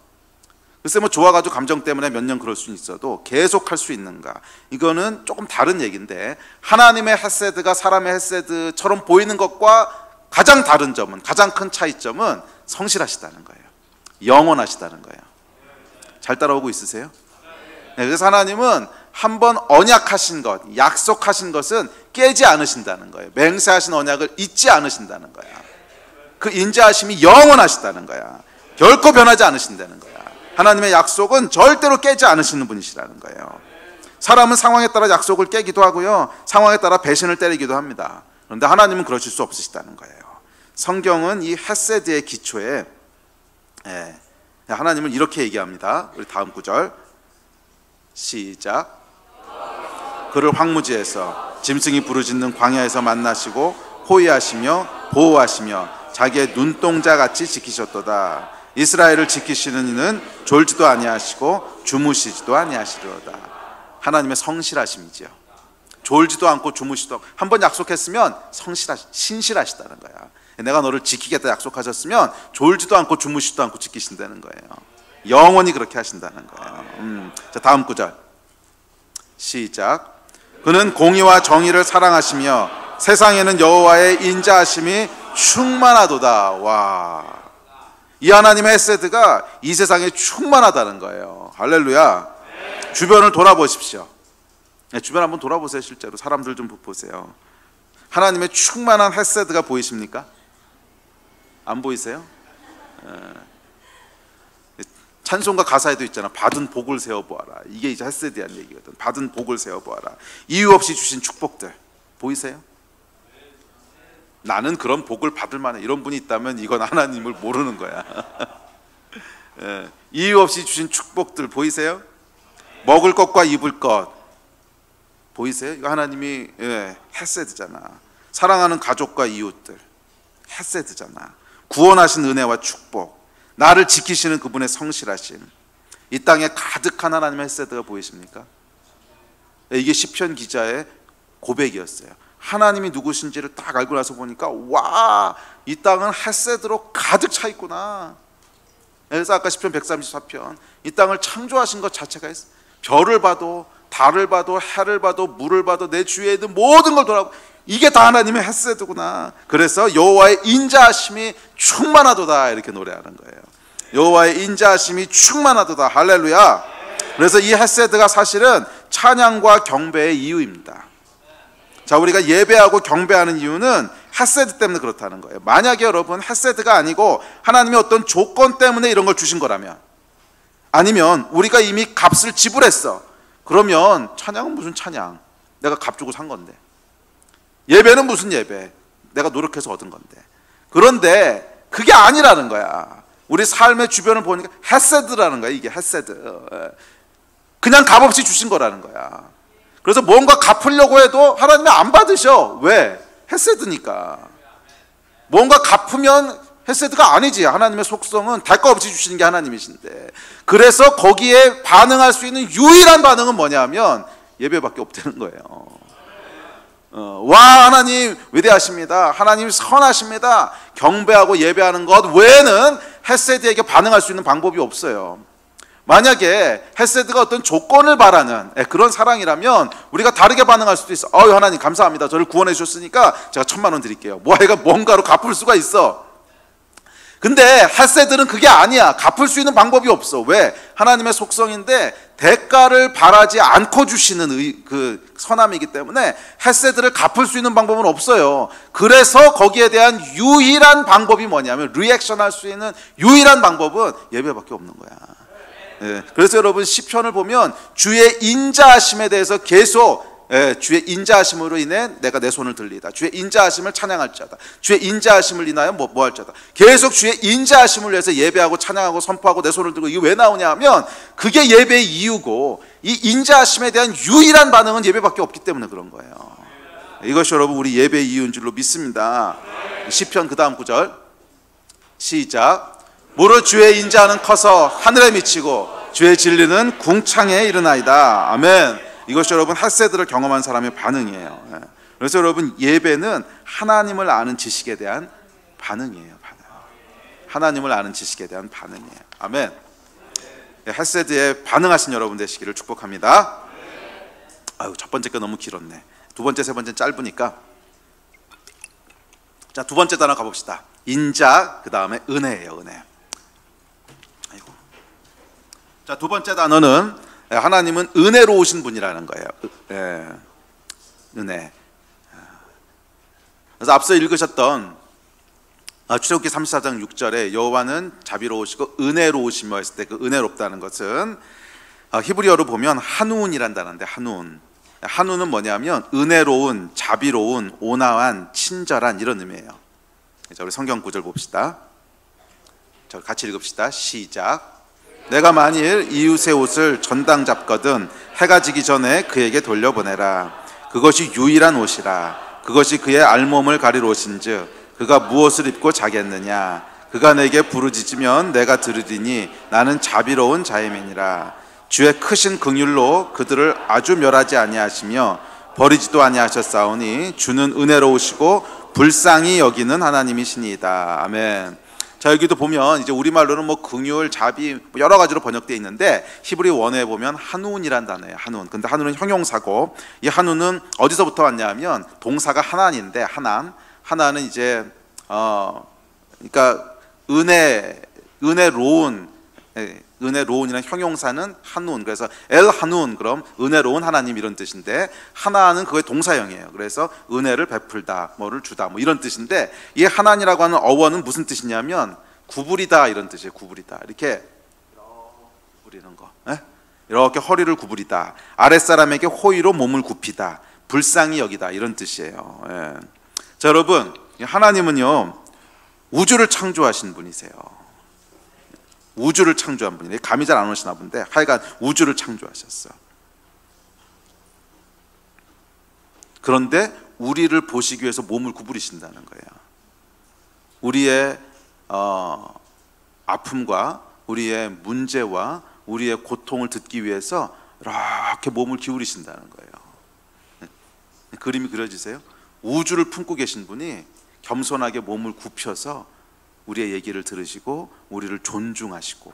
글쎄, 뭐 좋아가지고 감정 때문에 몇 년 그럴 수는 있어도 계속 할 수 있는가? 이거는 조금 다른 얘기인데, 하나님의 헤세드가 사람의 헤세드처럼 보이는 것과 가장 다른 점은, 가장 큰 차이점은 성실하시다는 거예요. 영원하시다는 거예요. 잘 따라오고 있으세요? 네, 그래서 하나님은 한번 언약하신 것, 약속하신 것은 깨지 않으신다는 거예요. 맹세하신 언약을 잊지 않으신다는 거야. 그 인자하심이 영원하시다는 거야. 결코 변하지 않으신다는 거야. 하나님의 약속은 절대로 깨지 않으시는 분이시라는 거예요. 사람은 상황에 따라 약속을 깨기도 하고요, 상황에 따라 배신을 때리기도 합니다. 그런데 하나님은 그러실 수 없으시다는 거예요. 성경은 이 헤세드의 기초에 하나님은 이렇게 얘기합니다. 우리 다음 구절 시작. 그를 황무지에서 짐승이 부르짖는 광야에서 만나시고 호위하시며 보호하시며 자기의 눈동자같이 지키셨도다. 이스라엘을 지키시는 이는 졸지도 아니하시고 주무시지도 아니하시리로다. 하나님의 성실하심이지요. 졸지도 않고 주무시도 않고, 한번 약속했으면 신실하시다는 거야. 내가 너를 지키겠다 약속하셨으면 졸지도 않고 주무시지도 않고 지키신다는 거예요. 영원히 그렇게 하신다는 거예요. 자, 다음 구절 시작. 그는 공의와 정의를 사랑하시며 세상에는 여호와의 인자하심이 충만하도다. 와, 이 하나님의 헤세드가 이 세상에 충만하다는 거예요. 할렐루야. 주변을 돌아보십시오. 주변 한번 돌아보세요. 실제로 사람들 좀 보세요. 하나님의 충만한 헤세드가 보이십니까? 안 보이세요? 찬송가 가사에도 있잖아. 받은 복을 세어보아라. 이게 이제 헤세드란 얘기거든. 받은 복을 세어보아라. 이유 없이 주신 축복들 보이세요? 나는 그런 복을 받을 만해. 이런 분이 있다면 이건 하나님을 모르는 거야. 이유 없이 주신 축복들 보이세요? 먹을 것과 입을 것 보이세요? 이거 하나님이 헤세드잖아. 사랑하는 가족과 이웃들 헤세드잖아. 구원하신 은혜와 축복, 나를 지키시는 그분의 성실하심, 이 땅에 가득한 하나님의 헤세드가 보이십니까? 이게 시편 기자의 고백이었어요. 하나님이 누구신지를 딱 알고 나서 보니까 와, 이 땅은 헤세드로 가득 차 있구나. 그래서 아까 시편 134편 이 땅을 창조하신 것 자체가 별을 봐도 달을 봐도 해를 봐도 물을 봐도 내 주위에 있는 모든 걸 돌아보고 이게 다 하나님의 헤세드구나. 그래서 여호와의 인자하심이 충만하도다 이렇게 노래하는 거예요. 여호와의 인자하심이 충만하도다. 할렐루야. 그래서 이 헤세드가 사실은 찬양과 경배의 이유입니다. 자, 우리가 예배하고 경배하는 이유는 헤세드 때문에 그렇다는 거예요. 만약에 여러분 헤세드가 아니고 하나님의 어떤 조건 때문에 이런 걸 주신 거라면, 아니면 우리가 이미 값을 지불했어, 그러면 찬양은 무슨 찬양, 내가 값 주고 산 건데. 예배는 무슨 예배, 내가 노력해서 얻은 건데. 그런데 그게 아니라는 거야. 우리 삶의 주변을 보니까 헤세드라는 거야. 이게 헤세드, 그냥 값없이 주신 거라는 거야. 그래서 뭔가 갚으려고 해도 하나님이 안 받으셔. 왜? 헤세드니까. 뭔가 갚으면 헤세드가 아니지. 하나님의 속성은 대가 없이 주시는 게 하나님이신데. 그래서 거기에 반응할 수 있는 유일한 반응은 뭐냐면 예배밖에 없다는 거예요. 와, 하나님 위대하십니다. 하나님 선하십니다. 경배하고 예배하는 것 외에는 헤세드에게 반응할 수 있는 방법이 없어요. 만약에 헤세드가 어떤 조건을 바라는 그런 사랑이라면 우리가 다르게 반응할 수도 있어. 하나님 감사합니다. 저를 구원해 주셨으니까 제가 1,000,000원 드릴게요. 뭐 얘가 뭔가로 갚을 수가 있어. 근데 헤세드는 그게 아니야. 갚을 수 있는 방법이 없어. 왜? 하나님의 속성인데 대가를 바라지 않고 주시는 그 선함이기 때문에 헤세드를 갚을 수 있는 방법은 없어요. 그래서 거기에 대한 유일한 방법이 뭐냐면, 리액션할 수 있는 유일한 방법은 예배밖에 없는 거야. 그래서 여러분 시편을 보면 주의 인자하심에 대해서 계속 주의 인자하심으로 인해 내가 내 손을 들리다, 주의 인자하심을 찬양할 자다, 주의 인자하심을 인하여 뭐 할 자다, 계속 주의 인자하심을 위해서 예배하고 찬양하고 선포하고 내 손을 들고. 이게 왜 나오냐 하면 그게 예배의 이유고, 이 인자하심에 대한 유일한 반응은 예배밖에 없기 때문에 그런 거예요. 이것이 여러분 우리 예배의 이유인 줄로 믿습니다. 시편 그 다음 구절 시작. 무릇 주의 인자는 커서 하늘에 미치고 주의 진리는 궁창에 이르나이다. 아멘. 이것이 여러분 헤세드를 경험한 사람의 반응이에요. 그래서 여러분 예배는 하나님을 아는 지식에 대한 반응이에요. 하나님을 아는 지식에 대한 반응이에요. 아멘. 헤세드에 반응하신 여러분 되시기를 축복합니다. 첫 번째 거 너무 길었네. 두 번째, 세 번째는 짧으니까. 자, 두 번째 단어 가봅시다. 인자, 그 다음에 은혜예요. 은혜. 자, 두 번째 단어는 하나님은 은혜로우신 분이라는 거예요. 은혜. 그래서 앞서 읽으셨던 출애굽기 34장 6절에 여호와는 자비로우시고 은혜로우시며 했을 때 그 은혜롭다는 것은 히브리어로 보면 한운이란 단어인데, 한운은 뭐냐면 은혜로운, 자비로운, 온화한, 친절한, 이런 의미예요. 자, 우리 성경 구절 봅시다. 자, 같이 읽읍시다. 시작. 내가 만일 이웃의 옷을 전당 잡거든 해가 지기 전에 그에게 돌려보내라. 그것이 유일한 옷이라. 그것이 그의 알몸을 가릴 옷인즉 그가 무엇을 입고 자겠느냐. 그가 내게 부르짖으면 내가 들으리니 나는 자비로운 자임이니라. 주의 크신 긍휼로 그들을 아주 멸하지 아니하시며 버리지도 아니하셨사오니 주는 은혜로우시고 불쌍히 여기는 하나님이시니이다. 아멘. 자, 여기도 보면 이제 우리말로는 뭐 긍휼, 자비 여러 가지로 번역되어 있는데 히브리 원어에 보면 한운이란 단어예요. 한운. 근데 한운은 형용사고, 이 한운은 어디서부터 왔냐면 동사가 하나인데, 하나는 이제 그러니까 은혜로운, 은혜로운이라는 형용사는 한운, 그래서 엘 한운, 그럼 은혜로운 하나님 이런 뜻인데, 하나는 그거의 동사형이에요. 그래서 은혜를 베풀다, 뭐를 주다, 뭐 이런 뜻인데, 이 하나니라고 하는 어원은 무슨 뜻이냐면 구부리다 이런 뜻이에요. 구부리다, 이렇게 구부리는 거, 이렇게 허리를 구부리다, 아랫사람에게 호의로 몸을 굽히다, 불쌍히 여기다 이런 뜻이에요. 자, 여러분, 하나님은요 우주를 창조하신 분이세요. 우주를 창조한 분이에요. 감이 잘 안 오시나 본데 하여간 우주를 창조하셨어. 그런데 우리를 보시기 위해서 몸을 구부리신다는 거예요. 우리의 아픔과 우리의 문제와 우리의 고통을 듣기 위해서 이렇게 몸을 기울이신다는 거예요. 그림이 그려지세요? 우주를 품고 계신 분이 겸손하게 몸을 굽혀서 우리의 얘기를 들으시고 우리를 존중하시고,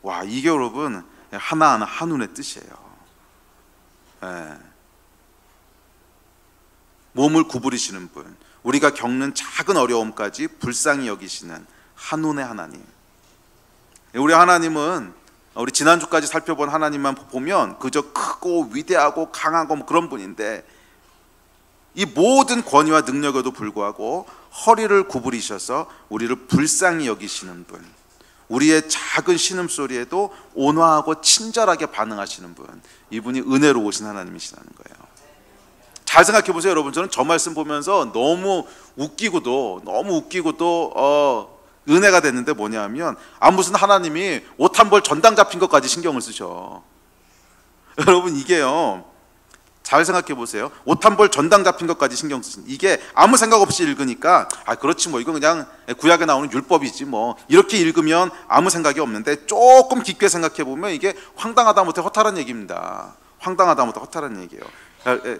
와, 이게 여러분 하나하나 한운의 뜻이에요. 몸을 구부리시는 분, 우리가 겪는 작은 어려움까지 불쌍히 여기시는 한운의 하나님. 우리 하나님은 우리 지난주까지 살펴본 하나님만 보면 그저 크고 위대하고 강하고 뭐 그런 분인데, 이 모든 권위와 능력에도 불구하고 허리를 구부리셔서 우리를 불쌍히 여기시는 분, 우리의 작은 신음소리에도 온화하고 친절하게 반응하시는 분, 이분이 은혜로우신 하나님이시라는 거예요. 잘 생각해 보세요, 여러분. 저는 저 말씀 보면서 너무 웃기고도 은혜가 됐는데, 뭐냐면 무슨 하나님이 옷 한 벌 전당 잡힌 것까지 신경을 쓰셔. 여러분, 이게요, 잘 생각해 보세요. 옷 한 벌 전당 잡힌 것까지 신경 쓰신, 이게 아무 생각 없이 읽으니까 그렇지 뭐, 이건 그냥 구약에 나오는 율법이지 뭐, 이렇게 읽으면 아무 생각이 없는데, 조금 깊게 생각해 보면 이게 황당하다 못해 허탈한 얘기입니다. 황당하다 못해 허탈한 얘기예요.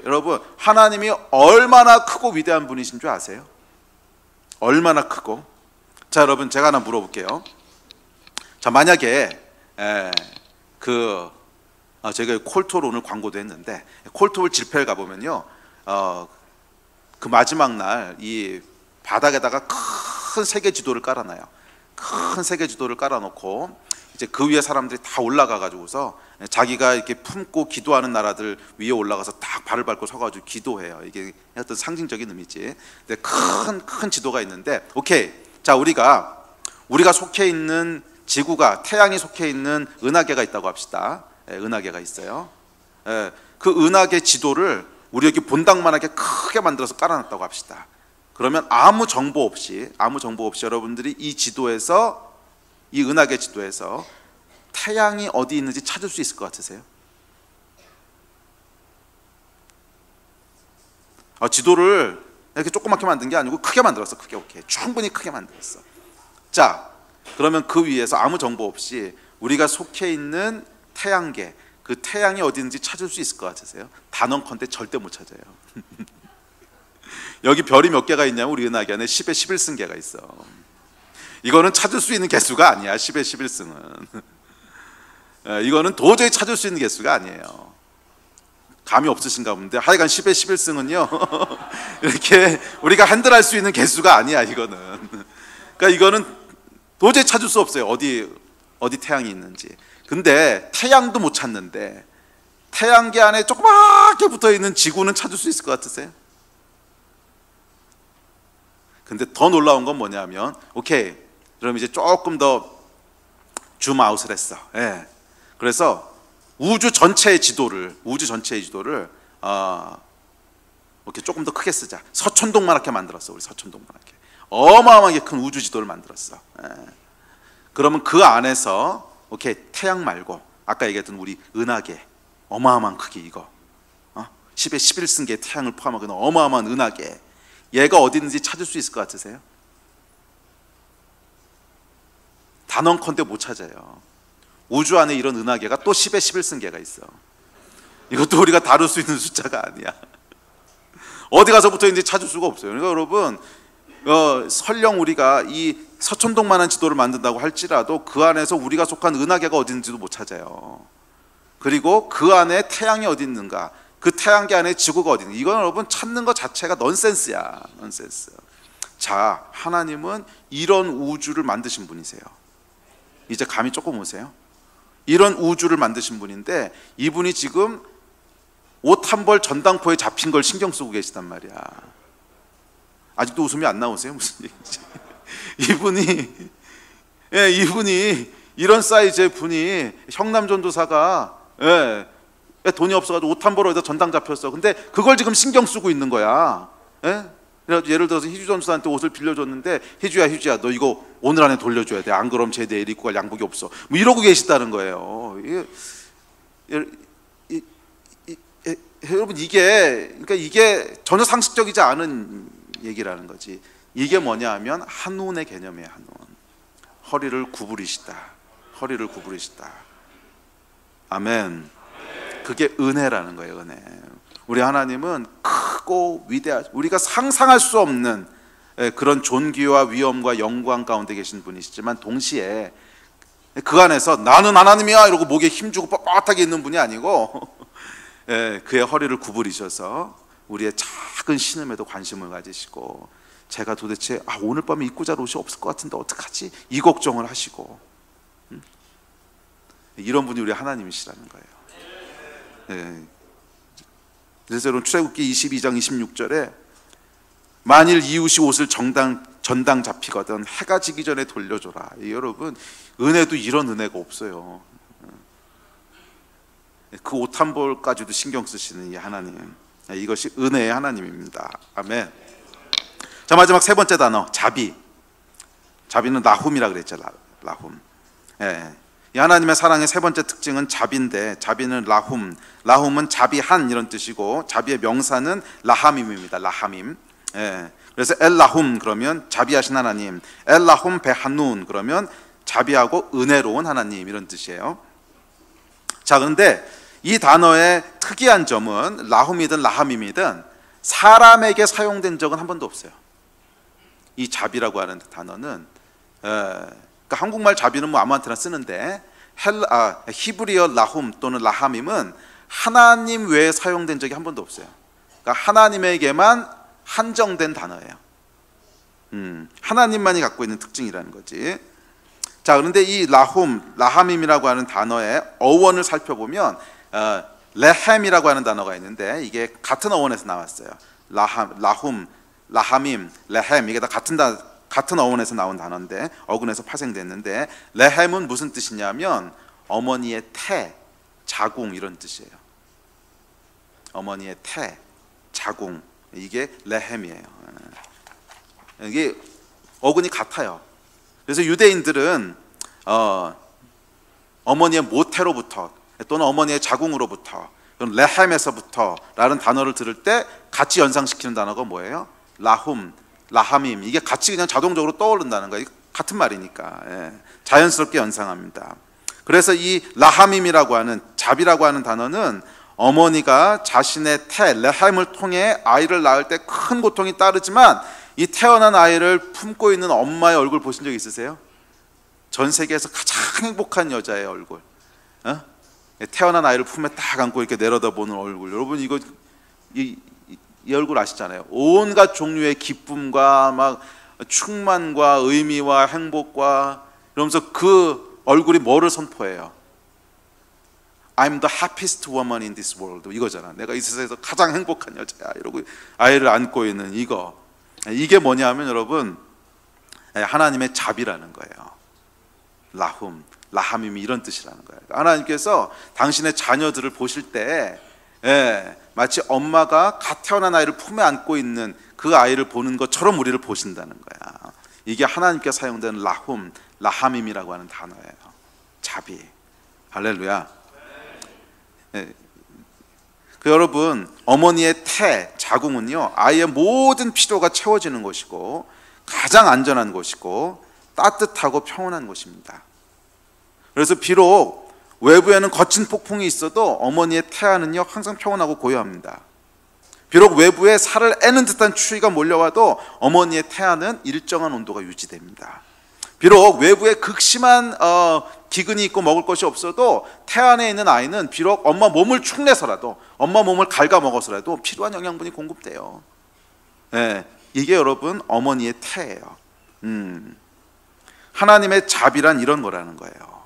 여러분, 하나님이 얼마나 크고 위대한 분이신 줄 아세요? 얼마나 크고. 자, 여러분, 제가 하나 물어볼게요. 자, 만약에 저희가 콜톨 오늘 광고도 했는데, 콜톨 집회를 가보면요, 그 마지막 날 이 바닥에다가 큰 세계 지도를 깔아놔요. 큰 세계 지도를 깔아놓고 이제 그 위에 사람들이 다 올라가 가지고서 자기가 이렇게 품고 기도하는 나라들 위에 올라가서 딱 발을 밟고 서가지고 기도해요. 이게 어떤 상징적인 의미지. 근데 큰 지도가 있는데, 오케이, 자, 우리가 속해 있는 지구가, 태양이 속해 있는 은하계가 있다고 합시다. 은하계가 있어요. 그 은하계 지도를 우리 여기 본당만하게 크게 만들어서 깔아놨다고 합시다. 그러면 아무 정보 없이 여러분들이 이 지도에서, 이 은하계 지도에서 태양이 어디 있는지 찾을 수 있을 것 같으세요? 지도를 이렇게 조그맣게 만든 게 아니고 크게 만들었어. 크게. 오케이, 충분히 크게 만들었어. 자, 그러면 그 위에서 아무 정보 없이 우리가 속해 있는 태양계, 그 태양이 어디 있는지 찾을 수 있을 것 같으세요? 단언컨대 절대 못 찾아요. 여기 별이 몇 개가 있냐면 우리 은하계 안에 10의 11승계가 있어. 이거는 찾을 수 있는 개수가 아니야. 10의 11승은 이거는 도저히 찾을 수 있는 개수가 아니에요. 감이 없으신가 본데, 하여간 10의 11승은요 이렇게 우리가 핸들할 수 있는 개수가 아니야. 이거는, 그러니까 이거는 도저히 찾을 수 없어요. 어디 태양이 있는지. 근데 태양도 못 찾는데 태양계 안에 조그맣게 붙어있는 지구는 찾을 수 있을 것 같으세요? 근데 더 놀라운 건 뭐냐면, 오케이, 그럼 이제 조금 더 줌아웃을 했어. 그래서 우주 전체의 지도를 이렇게 조금 더 크게 쓰자. 서천동만하게 만들었어. 우리 서천동만하게 어마어마하게 큰 우주 지도를 만들었어. 그러면 그 안에서, 오케이, 태양 말고 아까 얘기했던 우리 은하계, 어마어마한 크기, 이거 10의 11승계의 태양을 포함하는 어마어마한 은하계, 얘가 어디 있는지 찾을 수 있을 것 같으세요? 단언컨대 못 찾아요. 우주 안에 이런 은하계가 또 10의 11승계가 있어. 이것도 우리가 다룰 수 있는 숫자가 아니야. 어디 가서 붙어 있는지 찾을 수가 없어요. 그러니까 여러분, 설령 우리가 이 서천동만한 지도를 만든다고 할지라도 그 안에서 우리가 속한 은하계가 어디 있는지도 못 찾아요. 그리고 그 안에 태양이 어디 있는가, 그 태양계 안에 지구가 어디 있는가, 이건 여러분 찾는 것 자체가 넌센스야. 넌센스. 자, 하나님은 이런 우주를 만드신 분이세요. 이제 감이 조금 오세요? 이런 우주를 만드신 분인데 이분이 지금 옷 한 벌 전당포에 잡힌 걸 신경 쓰고 계시단 말이야. 아직도 웃음이 안 나오세요? 무슨 얘기지? 이분이 이런 사이즈의 분이 형남전도사가 돈이 없어가지고 옷 한 벌 어디다 전당 잡혔어. 근데 그걸 지금 신경 쓰고 있는 거야. 예를 들어서 희주 전도사한테 옷을 빌려줬는데 희주야 너 이거 오늘 안에 돌려줘야 돼. 안 그러면 쟤 내일 입고 갈 양복이 없어. 뭐 이러고 계시다는 거예요. 여러분 이게 전혀 상식적이지 않은 얘기라는 거지. 이게 뭐냐 하면 한운의 개념이에요. 한운. 허리를 구부리시다. 아멘. 그게 은혜라는 거예요. 은혜. 우리 하나님은 크고 위대하죠. 우리가 상상할 수 없는 그런 존귀와 위엄과 영광 가운데 계신 분이시지만 동시에 그 안에서 나는 하나님이야 이러고 목에 힘주고 뻣뻣하게 있는 분이 아니고 그의 허리를 구부리셔서 우리의 작은 신음에도 관심을 가지시고 제가 도대체 오늘 밤에 입고 잘 옷이 없을 것 같은데 어떡하지? 이 걱정을 하시고 이런 분이 우리 하나님이시라는 거예요. 그래서 여러분 출애굽기 22장 26절에 만일 이웃이 옷을 전당 잡히거든 해가 지기 전에 돌려줘라. 여러분 은혜도 이런 은혜가 없어요. 그 옷 한 벌까지도 신경 쓰시는 이 하나님, 이것이 은혜의 하나님입니다. 아멘. 자, 마지막 세 번째 단어 자비는 라훔이라 그랬죠. 라훔. 이 하나님의 사랑의 세 번째 특징은 자비인데 자비는 라훔은 자비한 이런 뜻이고 자비의 명사는 라하밈입니다. 라하밈. 그래서 엘라훔 그러면 자비하신 하나님, 엘라훔 베하눈 그러면 자비하고 은혜로운 하나님 이런 뜻이에요. 자, 그런데 이 단어의 특이한 점은 라훔이든 라하밈이든 사람에게 사용된 적은 한 번도 없어요. 이 자비라고 하는 단어는 그러니까 한국말 자비는 뭐 아무한테나 쓰는데 히브리어 라훔 또는 라하밈은 하나님 외에 사용된 적이 한 번도 없어요. 그러니까 하나님에게만 한정된 단어예요. 하나님만이 갖고 있는 특징이라는 거지. 자, 그런데 이 라하밈이라고 하는 단어의 어원을 살펴보면 레헴이라고 하는 단어가 있는데 이게 같은 어원에서 나왔어요. 라훔, 라하밈, 레헴 이게 다 같은 어원에서 나온 단어인데 어근에서 파생됐는데 레헴은 무슨 뜻이냐면 어머니의 태, 자궁 이런 뜻이에요. 어머니의 태, 자궁 이게 레헴이에요. 이게 어근이 같아요. 그래서 유대인들은 어머니의 모태로부터 또는 어머니의 자궁으로부터 레헴에서부터라는 단어를 들을 때 같이 연상시키는 단어가 뭐예요? 라훔, 라하밈 이게 같이 그냥 자동적으로 떠오른다는 거예요. 같은 말이니까 자연스럽게 연상합니다. 그래서 이 라하밈이라고 하는 자비라고 하는 단어는 어머니가 자신의 태 레헴을 통해 아이를 낳을 때 큰 고통이 따르지만 이 태어난 아이를 품고 있는 엄마의 얼굴 보신 적 있으세요? 전 세계에서 가장 행복한 여자의 얼굴. 태어난 아이를 품에 딱 안고 이렇게 내려다보는 얼굴. 여러분 이거 이 얼굴 아시잖아요. 온갖 종류의 기쁨과 막 충만과 의미와 행복과 이러면서 그 얼굴이 뭐를 선포해요? I'm the happiest woman in this world 이거잖아. 내가 이 세상에서 가장 행복한 여자야 이러고 아이를 안고 있는 이게 뭐냐면 여러분 하나님의 자비라는 거예요. 라훔, 라하밈이 이런 뜻이라는 거예요. 하나님께서 당신의 자녀들을 보실 때 마치 엄마가 갓 태어난 아이를 품에 안고 있는 그 아이를 보는 것처럼 우리를 보신다는 거야. 이게 하나님께 사용되는 라훔, 라하밈이라고 하는 단어예요. 자비. 할렐루야. 여러분 어머니의 태, 자궁은요 아이의 모든 필요가 채워지는 곳이고 가장 안전한 곳이고 따뜻하고 평온한 곳입니다. 그래서 비록 외부에는 거친 폭풍이 있어도 어머니의 태아는요 항상 평온하고 고요합니다. 비록 외부에 살을 애는 듯한 추위가 몰려와도 어머니의 태아는 일정한 온도가 유지됩니다. 비록 외부에 극심한 기근이 있고 먹을 것이 없어도 태 안에 있는 아이는 비록 엄마 몸을 축내서라도 엄마 몸을 갉아먹어서라도 필요한 영양분이 공급돼요. 이게 여러분 어머니의 태예요. 하나님의 자비란 이런 거라는 거예요.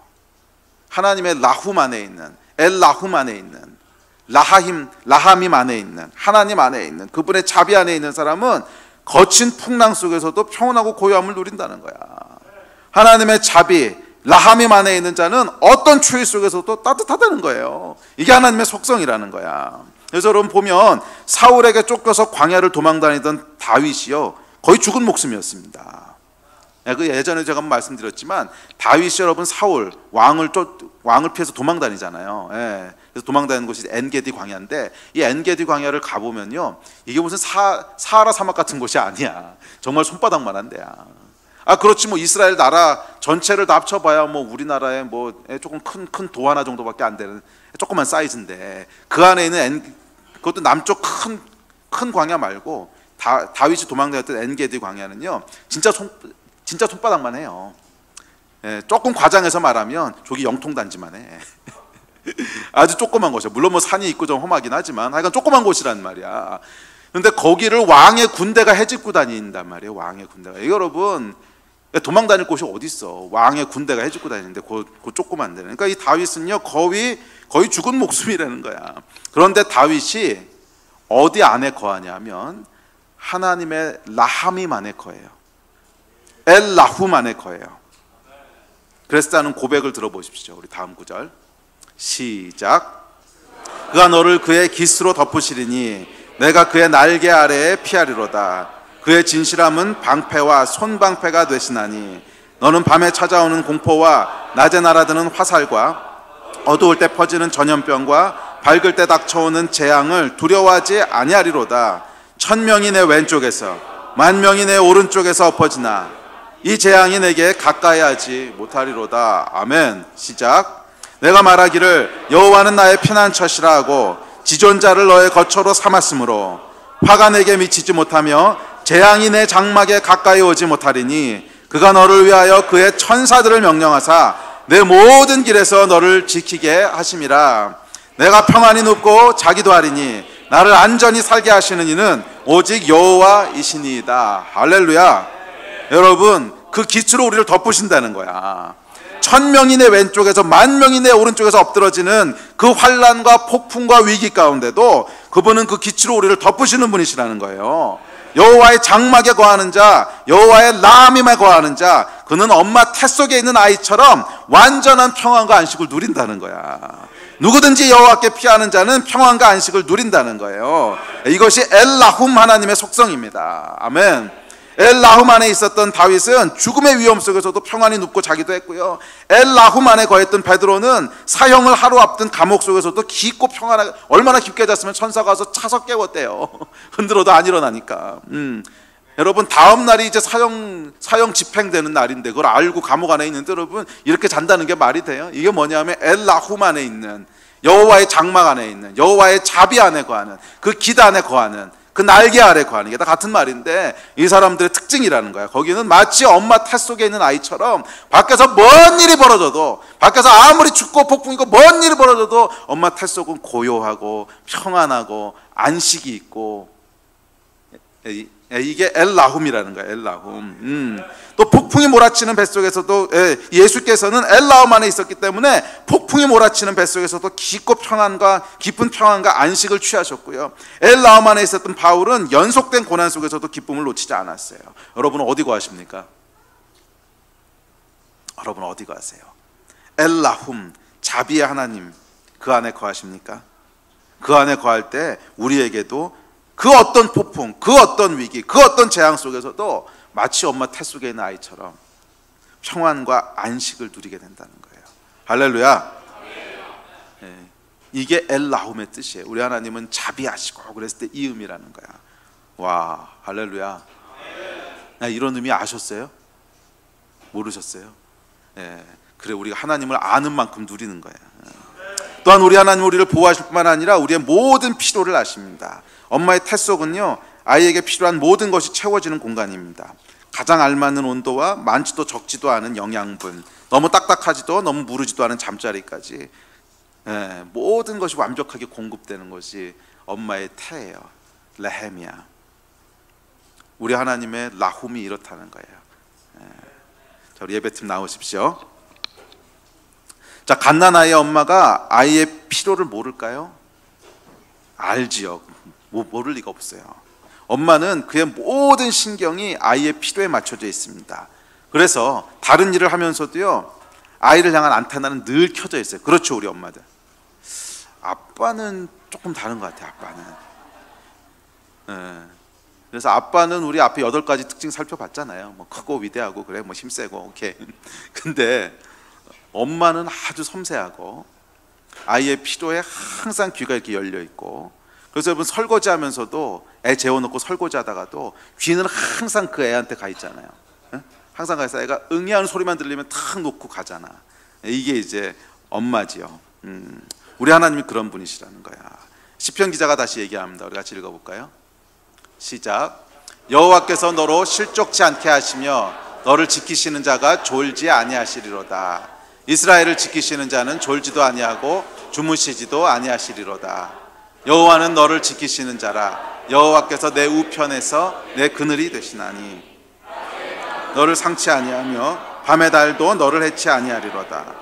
하나님의 라훔 안에 있는, 엘라훔 안에 있는, 라함임 안에 있는, 하나님 안에 있는, 그분의 자비 안에 있는 사람은 거친 풍랑 속에서도 평온하고 고요함을 누린다는 거야. 하나님의 자비, 라함임 안에 있는 자는 어떤 추위 속에서도 따뜻하다는 거예요. 이게 하나님의 속성이라는 거야. 그래서 여러분 보면 사울에게 쫓겨서 광야를 도망다니던 다윗이요, 거의 죽은 목숨이었습니다. 그 예전에 제가 한번 말씀드렸지만 다윗이 여러분 사울 왕을 피해서 도망다니잖아요. 그래서 도망다니는 곳이 엔게디 광야인데, 이 엔게디 광야를 가보면요, 이게 무슨 사하라 사막 같은 곳이 아니야. 정말 손바닥만한 데야. 그렇지 뭐 이스라엘 나라 전체를 다 합쳐봐야 뭐 우리나라의 뭐 조금 큰 도 하나 정도밖에 안 되는 조그만 사이즈인데, 그 안에 있는 그것도 남쪽 큰 광야 말고 다윗이 도망다녔던 엔게디 광야는요, 진짜 손바닥만 해요. 조금 과장해서 말하면 저기 영통단지만 해. 아주 조그만 곳이야. 물론 뭐 산이 있고 좀 험하긴 하지만 하여간 조그만 곳이란 말이야. 그런데 거기를 왕의 군대가 헤집고 다닌단 말이에요. 왕의 군대가. 여러분 도망 다닐 곳이 어디 있어? 왕의 군대가 헤집고 다니는데 그 조그만 데는. 그러니까 이 다윗은요 거의 죽은 목숨이라는 거야. 그런데 다윗이 어디 안에 거하냐면 하나님의 라함임 안에 거해요. 엘라훔 안에 거해요. 그래서 하는 고백을 들어보십시오. 우리 다음 구절 시작. 그가 너를 그의 깃으로 덮으시리니 내가 그의 날개 아래에 피하리로다. 그의 진실함은 방패와 손방패가 되시나니 너는 밤에 찾아오는 공포와 낮에 날아드는 화살과 어두울 때 퍼지는 전염병과 밝을 때 닥쳐오는 재앙을 두려워하지 아니하리로다. 1000명이 내 왼쪽에서 10,000명이 내 오른쪽에서 엎어지나 이 재앙이 내게 가까이 하지 못하리로다. 아멘. 시작. 내가 말하기를 여호와는 나의 피난처시라 하고 지존자를 너의 거처로 삼았으므로 화가 내게 미치지 못하며 재앙이 내 장막에 가까이 오지 못하리니 그가 너를 위하여 그의 천사들을 명령하사 내 모든 길에서 너를 지키게 하심이라. 내가 평안히 눕고 자기도 하리니 나를 안전히 살게 하시는 이는 오직 여호와이시니이다. 할렐루야. 여러분 그 깃으로 우리를 덮으신다는 거야. 1000명이 내 왼쪽에서 10,000명이 내 오른쪽에서 엎드러지는 그 환난과 폭풍과 위기 가운데도 그분은 그 깃으로 우리를 덮으시는 분이시라는 거예요. 여호와의 장막에 거하는 자, 여호와의 라함임에 거하는 자, 그는 엄마 태 속에 있는 아이처럼 완전한 평안과 안식을 누린다는 거야. 누구든지 여호와께 피하는 자는 평안과 안식을 누린다는 거예요. 이것이 엘라훔 하나님의 속성입니다. 아멘. 엘라훔 안에 있었던 다윗은 죽음의 위험 속에서도 평안히 눕고 자기도 했고요. 엘라훔 안에 거했던 베드로는 사형을 하루 앞둔 감옥 속에서도 깊고 평안하게, 얼마나 깊게 잤으면 천사가 와서 차서 깨웠대요. 흔들어도 안 일어나니까. 여러분 다음 날이 이제 사형 집행되는 날인데 그걸 알고 감옥 안에 있는데 여러분 이렇게 잔다는 게 말이 돼요? 이게 뭐냐면 엘라훔 안에 있는, 여호와의 장막 안에 있는, 여호와의 자비 안에 거하는, 그 깃 안에 거하는, 그 날개 아래 거하는 게 다 같은 말인데 이 사람들의 특징이라는 거야. 거기는 마치 엄마 태 속에 있는 아이처럼 밖에서 뭔 일이 벌어져도, 밖에서 아무리 춥고 폭풍이고 뭔 일이 벌어져도 엄마 태 속은 고요하고 평안하고 안식이 있고, 이게 엘라훔이라는 거야. 엘라훔. 또 폭풍이 몰아치는 뱃속에서도 예수께서는 엘라훔 안에 있었기 때문에 폭풍이 몰아치는 뱃속에서도 깊은 평안과 안식을 취하셨고요. 엘라훔 안에 있었던 바울은 연속된 고난 속에서도 기쁨을 놓치지 않았어요. 여러분은 어디 거하십니까? 여러분 어디 거하세요? 엘라훔, 자비의 하나님, 그 안에 거하십니까? 그 안에 거할 때 우리에게도 그 어떤 폭풍, 그 어떤 위기, 그 어떤 재앙 속에서도 마치 엄마 태 속에 있는 아이처럼 평안과 안식을 누리게 된다는 거예요. 할렐루야. 이게 엘라훔의 뜻이에요. 우리 하나님은 자비하시고 그랬을 때 이 의미라는 거야. 와, 할렐루야. 이런 의미 아셨어요? 모르셨어요? 그래, 우리가 하나님을 아는 만큼 누리는 거야. 또한 우리 하나님 우리를 보호하실 뿐만 아니라 우리의 모든 필요를 아십니다. 엄마의 태 속은요 아이에게 필요한 모든 것이 채워지는 공간입니다. 가장 알맞는 온도와 많지도 적지도 않은 영양분, 너무 딱딱하지도 너무 무르지도 않은 잠자리까지 모든 것이 완벽하게 공급되는 것이 엄마의 태예요. 레헤미야. 우리 하나님의 라훔이 이렇다는 거예요. 자, 우리 예배팀 나오십시오. 자, 갓난아이의 엄마가 아이의 필요를 모를까요? 알지요. 모를 리가 없어요. 엄마는 그의 모든 신경이 아이의 필요에 맞춰져 있습니다. 그래서 다른 일을 하면서도요, 아이를 향한 안테나는 늘 켜져 있어요. 그렇죠, 우리 엄마들. 아빠는 조금 다른 것 같아요. 아빠는. 그래서 아빠는 우리 앞에 8가지 특징 살펴봤잖아요. 뭐 크고 위대하고 그래, 뭐 힘세고, 오케이. 근데 엄마는 아주 섬세하고 아이의 필요에 항상 귀가 이렇게 열려 있고, 그래서 여러분 설거지하면서도 애 재워놓고 설거지하다가도 귀는 항상 그 애한테 가 있잖아요. 항상 가서 애가 응애하는 소리만 들리면 탁 놓고 가잖아. 이게 이제 엄마지요. 우리 하나님이 그런 분이시라는 거야. 시편 기자가 다시 얘기합니다. 우리 같이 읽어볼까요? 시작. 여호와께서 너로 실족치 않게 하시며 너를 지키시는 자가 졸지 아니하시리로다. 이스라엘을 지키시는 자는 졸지도 아니하고 주무시지도 아니하시리로다. 여호와는 너를 지키시는 자라. 여호와께서 내 우편에서 내 그늘이 되시나니 너를 상치 아니하며 밤의 달도 너를 해치 아니하리로다.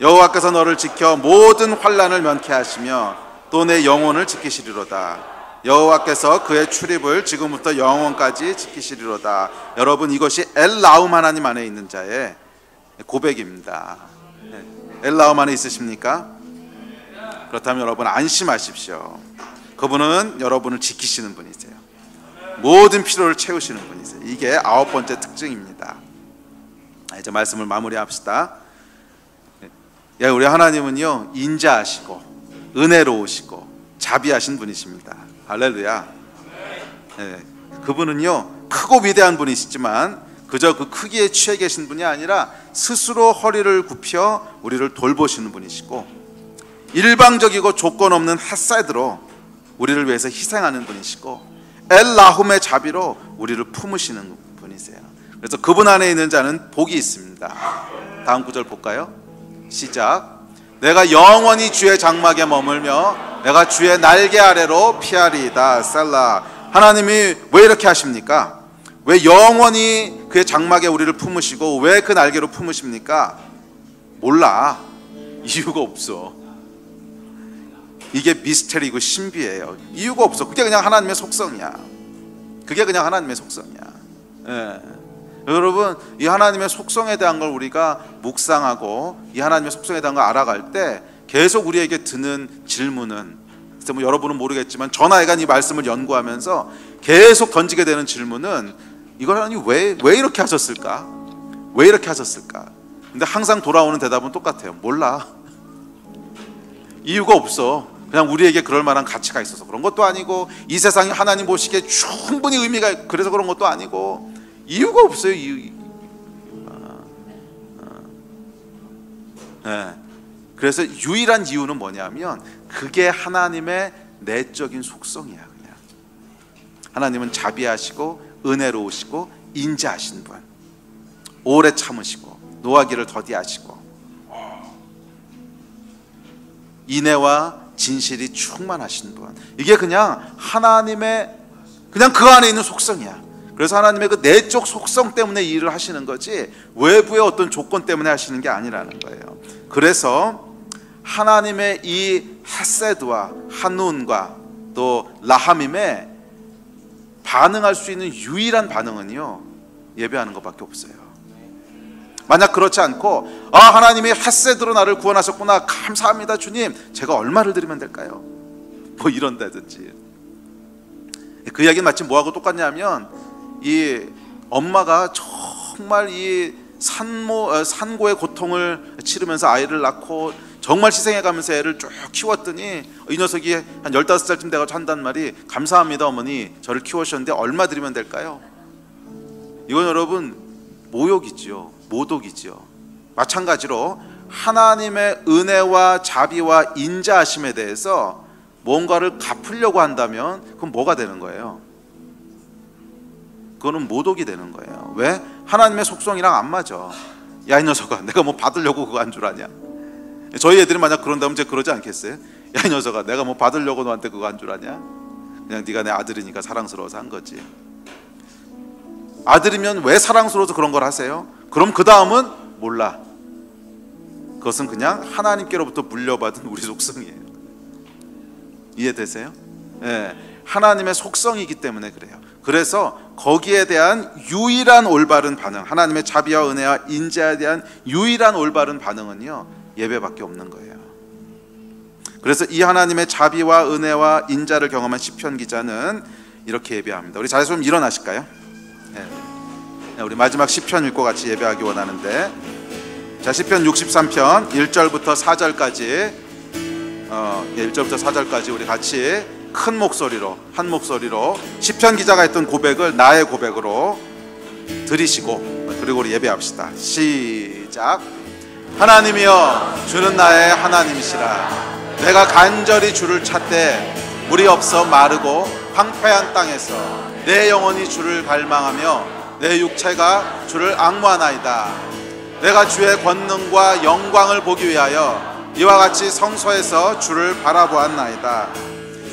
여호와께서 너를 지켜 모든 환난을 면케 하시며 또 내 영혼을 지키시리로다. 여호와께서 그의 출입을 지금부터 영원까지 지키시리로다. 여러분, 이것이 엘라움 하나님 안에 있는 자의 고백입니다. 엘라움 안에 있으십니까? 그렇다면 여러분 안심하십시오. 그분은 여러분을 지키시는 분이세요. 모든 필요를 채우시는 분이세요. 이게 9번째 특징입니다. 이제 말씀을 마무리합시다. 우리 하나님은요, 인자하시고 은혜로우시고 자비하신 분이십니다. 할렐루야. 그분은요, 크고 위대한 분이시지만 그저 그 크기에 취해 계신 분이 아니라 스스로 허리를 굽혀 우리를 돌보시는 분이시고, 일방적이고 조건 없는 햇사드로 우리를 위해서 희생하는 분이시고, 엘라훔의 자비로 우리를 품으시는 분이세요. 그래서 그분 안에 있는 자는 복이 있습니다. 다음 구절 볼까요? 시작. 내가 영원히 주의 장막에 머물며 내가 주의 날개 아래로 피하리이다. 셀라. 하나님이 왜 이렇게 하십니까? 왜 영원히 그의 장막에 우리를 품으시고 왜 그 날개로 품으십니까? 몰라. 이유가 없어. 이게 미스테리고 신비예요. 이유가 없어. 그게 그냥 하나님의 속성이야. 그게 그냥 하나님의 속성이야. 여러분, 이 하나님의 속성에 대한 걸 우리가 묵상하고 이 하나님의 속성에 대한 걸 알아갈 때 계속 우리에게 드는 질문은, 그래서 뭐 여러분은 모르겠지만 전하여간 이 말씀을 연구하면서 계속 던지게 되는 질문은, 이걸 하나님 왜 이렇게 하셨을까? 왜 이렇게 하셨을까? 근데 항상 돌아오는 대답은 똑같아요. 몰라. 이유가 없어. 그냥 우리에게 그럴 만한 가치가 있어서 그런 것도 아니고, 이 세상이 하나님 보시기에 충분히 의미가 그래서 그런 것도 아니고, 이유가 없어요. 그래서 유일한 이유는 뭐냐면 그게 하나님의 내적인 속성이야. 그냥 하나님은 자비하시고 은혜로우시고 인자하신 분, 오래 참으시고 노하기를 더디하시고 인애와 진실이 충만하신 분. 이게 그냥 하나님의 그냥 그 안에 있는 속성이야. 그래서 하나님의 그 내적 속성 때문에 이 일을 하시는 거지 외부의 어떤 조건 때문에 하시는 게 아니라는 거예요. 그래서 하나님의 이 핫세드와 한눈과 또 라하밈에 반응할 수 있는 유일한 반응은요, 예배하는 것밖에 없어요. 만약 그렇지 않고 하나님이 핫세드로 나를 구원하셨구나, 감사합니다 주님, 제가 얼마를 드리면 될까요? 뭐 이런다든지. 그 이야기는 마치 뭐하고 똑같냐면, 이 엄마가 정말 이 산고의 고통을 치르면서 아이를 낳고 정말 희생해가면서 애를 쭉 키웠더니 이 녀석이 한 15살쯤 돼가지고 한단 말이, 감사합니다 어머니, 저를 키우셨는데 얼마 드리면 될까요? 이건 여러분 모욕이지요. 모독이지요. 마찬가지로 하나님의 은혜와 자비와 인자하심에 대해서 뭔가를 갚으려고 한다면 그건 뭐가 되는 거예요? 그거는 모독이 되는 거예요. 왜? 하나님의 속성이랑 안 맞아. 야, 이 녀석아, 내가 뭐 받으려고 그거 한 줄 아냐? 저희 애들이 만약 그런다면 제가 그러지 않겠어요? 야, 이 녀석아, 내가 뭐 받으려고 너한테 그거 한 줄 아냐? 그냥 네가 내 아들이니까 사랑스러워서 한 거지. 아들이면 왜 사랑스러워서 그런 걸 하세요? 그럼 그 다음은 몰라. 그것은 그냥 하나님께로부터 물려받은 우리 속성이에요. 이해되세요? 예, 하나님의 속성이기 때문에 그래요. 그래서 거기에 대한 유일한 올바른 반응, 하나님의 자비와 은혜와 인자에 대한 유일한 올바른 반응은요, 예배밖에 없는 거예요. 그래서 이 하나님의 자비와 은혜와 인자를 경험한 시편 기자는 이렇게 예배합니다. 우리 자리에서 좀 일어나실까요? 네, 우리 마지막 시편 읽고 같이 예배하기 원하는데, 자, 시편 63편 1절부터 4절까지 1절부터 4절까지 우리 같이 큰 목소리로, 한 목소리로 시편 기자가 했던 고백을 나의 고백으로 들으시고, 그리고 우리 예배합시다. 시작. 하나님이여, 주는 나의 하나님이시라. 내가 간절히 주를 찾되 물이 없어 마르고 황폐한 땅에서 내 영혼이 주를 갈망하며 내 육체가 주를 앙모하나이다. 내가 주의 권능과 영광을 보기 위하여 이와 같이 성소에서 주를 바라보았나이다.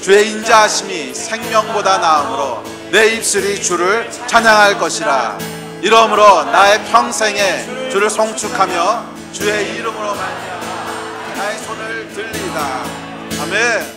주의 인자하심이 생명보다 나으므로 내 입술이 주를 찬양할 것이라. 이러므로 나의 평생에 주를 송축하며 주의 이름으로 말미암아 나의 손을 들리이다. 아멘.